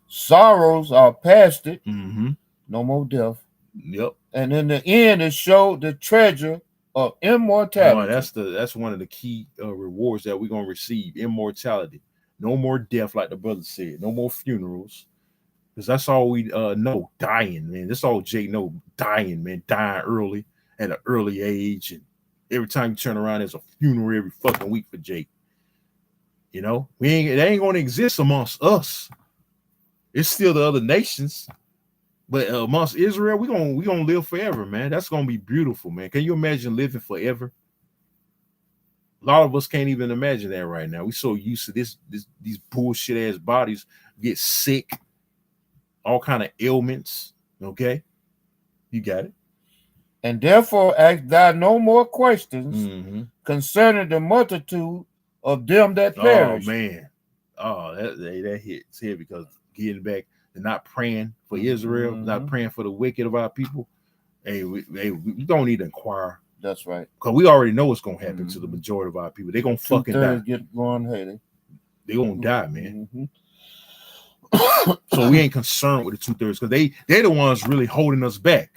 Sorrows are past it. No more death. Yep. And in the end, it showed the treasure of immortality. That's one of the key rewards that we're gonna receive: immortality. No more death, like the brother said. No more funerals, because that's all we know. Dying, man. That's all Jake know. Dying, man. Dying early at an early age, and every time you turn around, there's a funeral every fucking week for Jake. You know, it ain't gonna exist amongst us. It's still the other nations. But amongst Israel, we gonna live forever, man. That's gonna be beautiful, man. Can you imagine living forever? A lot of us can't even imagine that right now. We're so used to these bullshit ass bodies get sick, all kind of ailments. Okay, you got it. And therefore, ask thou no more questions concerning the multitude of them that perish. Oh man, that hits here because getting back. Not praying for Israel, not praying for the wicked of our people. Hey, we don't need to inquire. That's right. Because we already know what's going to happen to the majority of our people. They're going to fucking die. Get going, hey, they're going to die, man. So we ain't concerned with the 2/3 because they're the ones really holding us back.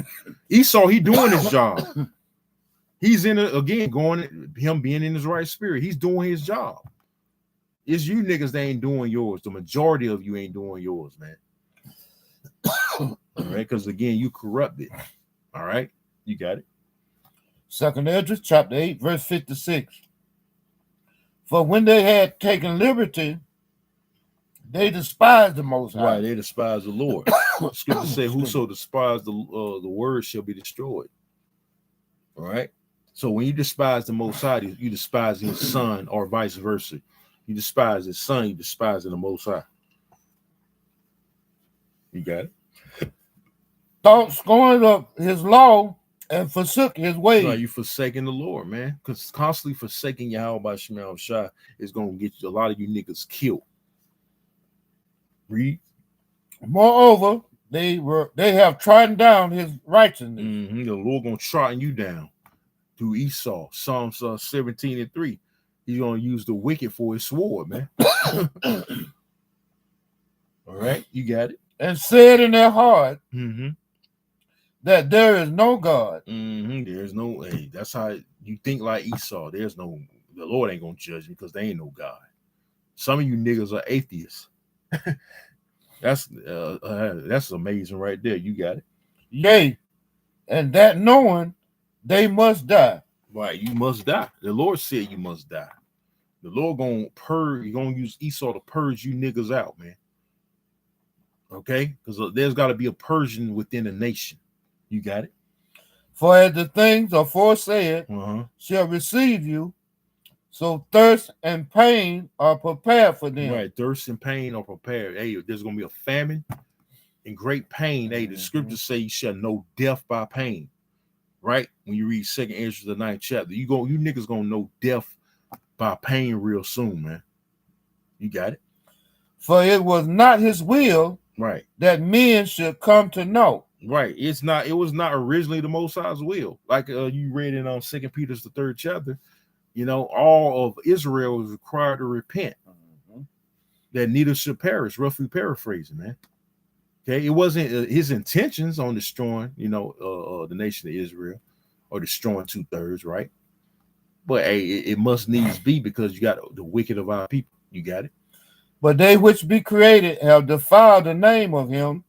Esau, he doing his job. He's in it again, him being in his right spirit. He's doing his job. It's you niggas that ain't doing yours. The majority of you ain't doing yours, man. All right, because again, you corrupted. All right, you got it. 2nd Esdras, chapter 8, verse 56. For when they had taken liberty, they despised the Most High. Right, they despise the Lord. Scripture say, "Whoso despises the word shall be destroyed." All right. So when you despise the Most High, you despise His Son, or vice versa. You despise His Son, you despise the Most High. You got it. Thought scorned of His law and forsook His ways. No, you forsaking the Lord, man. Because constantly forsaking Yahweh by Shemal Shai is going to get a lot of you niggas killed. Read. Moreover, they have trodden down His righteousness. Mm-hmm. The Lord going to trodden you down through Esau. Psalms 17:3. He's going to use the wicked for his sword, man. All right, you got it. And said in their heart, Mm-hmm. that there is no God. Mm-hmm. There's no, hey, that's how you think like Esau. The Lord ain't gonna judge me because there ain't no God. Some of you niggas are atheists. That's amazing right there. You got it. Yea, and that knowing they must die. Right, you must die. The Lord said you must die. The Lord gonna purge. You're gonna use Esau to purge you niggas out, man. Okay, because there's got to be a purging within a nation. You got it. For as the things aforesaid shall receive you, so thirst and pain are prepared for them. Right, thirst and pain are prepared. Hey, there's gonna be a famine and great pain. Hey, the scriptures say you shall know death by pain. Right? When you read 2nd Esdras, the 9th chapter, you niggas gonna know death by pain real soon, man. You got it. For it was not His will, right, that men should come to know. Right. It was not originally the Most High's will. Like you read in 2 Peter, the 3rd chapter, all of Israel was required to repent. That neither should perish, roughly paraphrasing, man. Okay, it wasn't his intentions on destroying, the nation of Israel or destroying 2/3, right? But hey, it must needs be because you got the wicked of our people. You got it. But they which be created have defiled the name of Him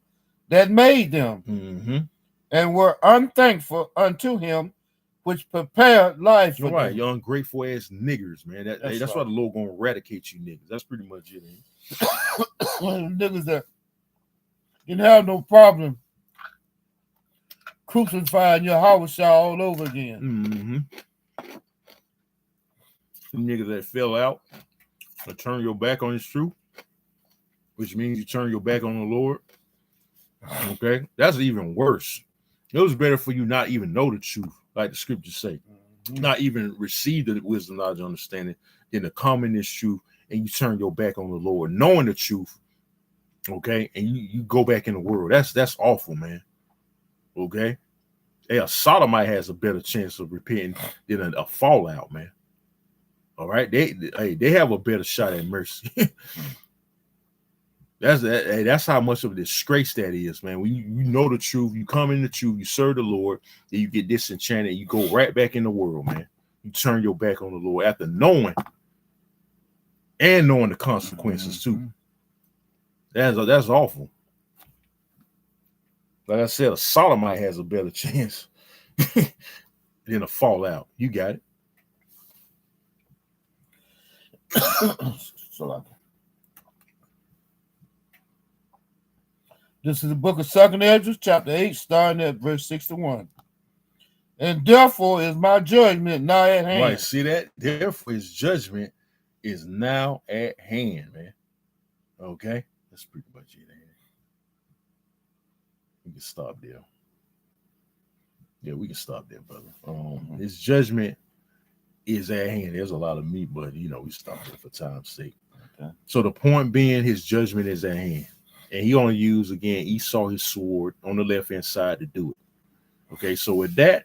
that made them, and were unthankful unto Him which prepared life for them. You ungrateful ass niggers, man. That's why the Lord gonna eradicate you niggas. That's pretty much it. Niggas that didn't have no problem crucifying your house all over again. The niggas that fell out or turn your back on His truth, which means you turn your back on the Lord. Okay, that's even worse. It was better for you not even know the truth, like the scriptures say, not even receive the wisdom, knowledge, understanding, than to come in this truth and you turn your back on the Lord, knowing the truth. Okay, and you go back in the world. That's awful, man. Okay, a sodomite has a better chance of repenting than a fallout, man. All right, they have a better shot at mercy. That's how much of a disgrace that is, man. When you know the truth, you come in the truth, you serve the Lord, then you get disenchanted, you go right back in the world, man. You turn your back on the Lord after knowing the consequences too. That's awful. Like I said, a sodomite has a better chance than a fallout. You got it. This is the book of 2nd Esdras, chapter 8, starting at verse 61. And therefore is my judgment now at hand. Right, see that? Therefore his judgment is now at hand, man. Okay? That's pretty much it. We can stop there. Yeah, we can stop there, brother. His judgment is at hand. There's a lot of meat, but we stop there for time's sake. Okay. So the point being, his judgment is at hand. And he only used, again, Esau, his sword on the left-hand side to do it. Okay, so with that,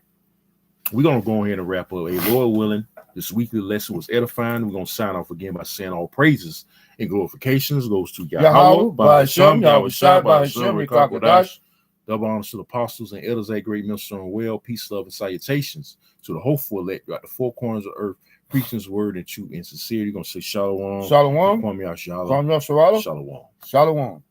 we're going to go ahead and wrap up. Hey, Lord willing, this weekly lesson was edifying. We're going to sign off again by saying all praises and glorifications goes to Yahweh, by Hashem, Yahweh Shai, by Hashem, Rikakodash. Double honors to the apostles and elders at Great Millstone Well. Peace, love, and salutations to the hopeful elect throughout the four corners of earth, preaching his word in truth and sincerity. You're going to say shalom. Shalom. Kwame Ashala. Shalom. Shalom. Shalom.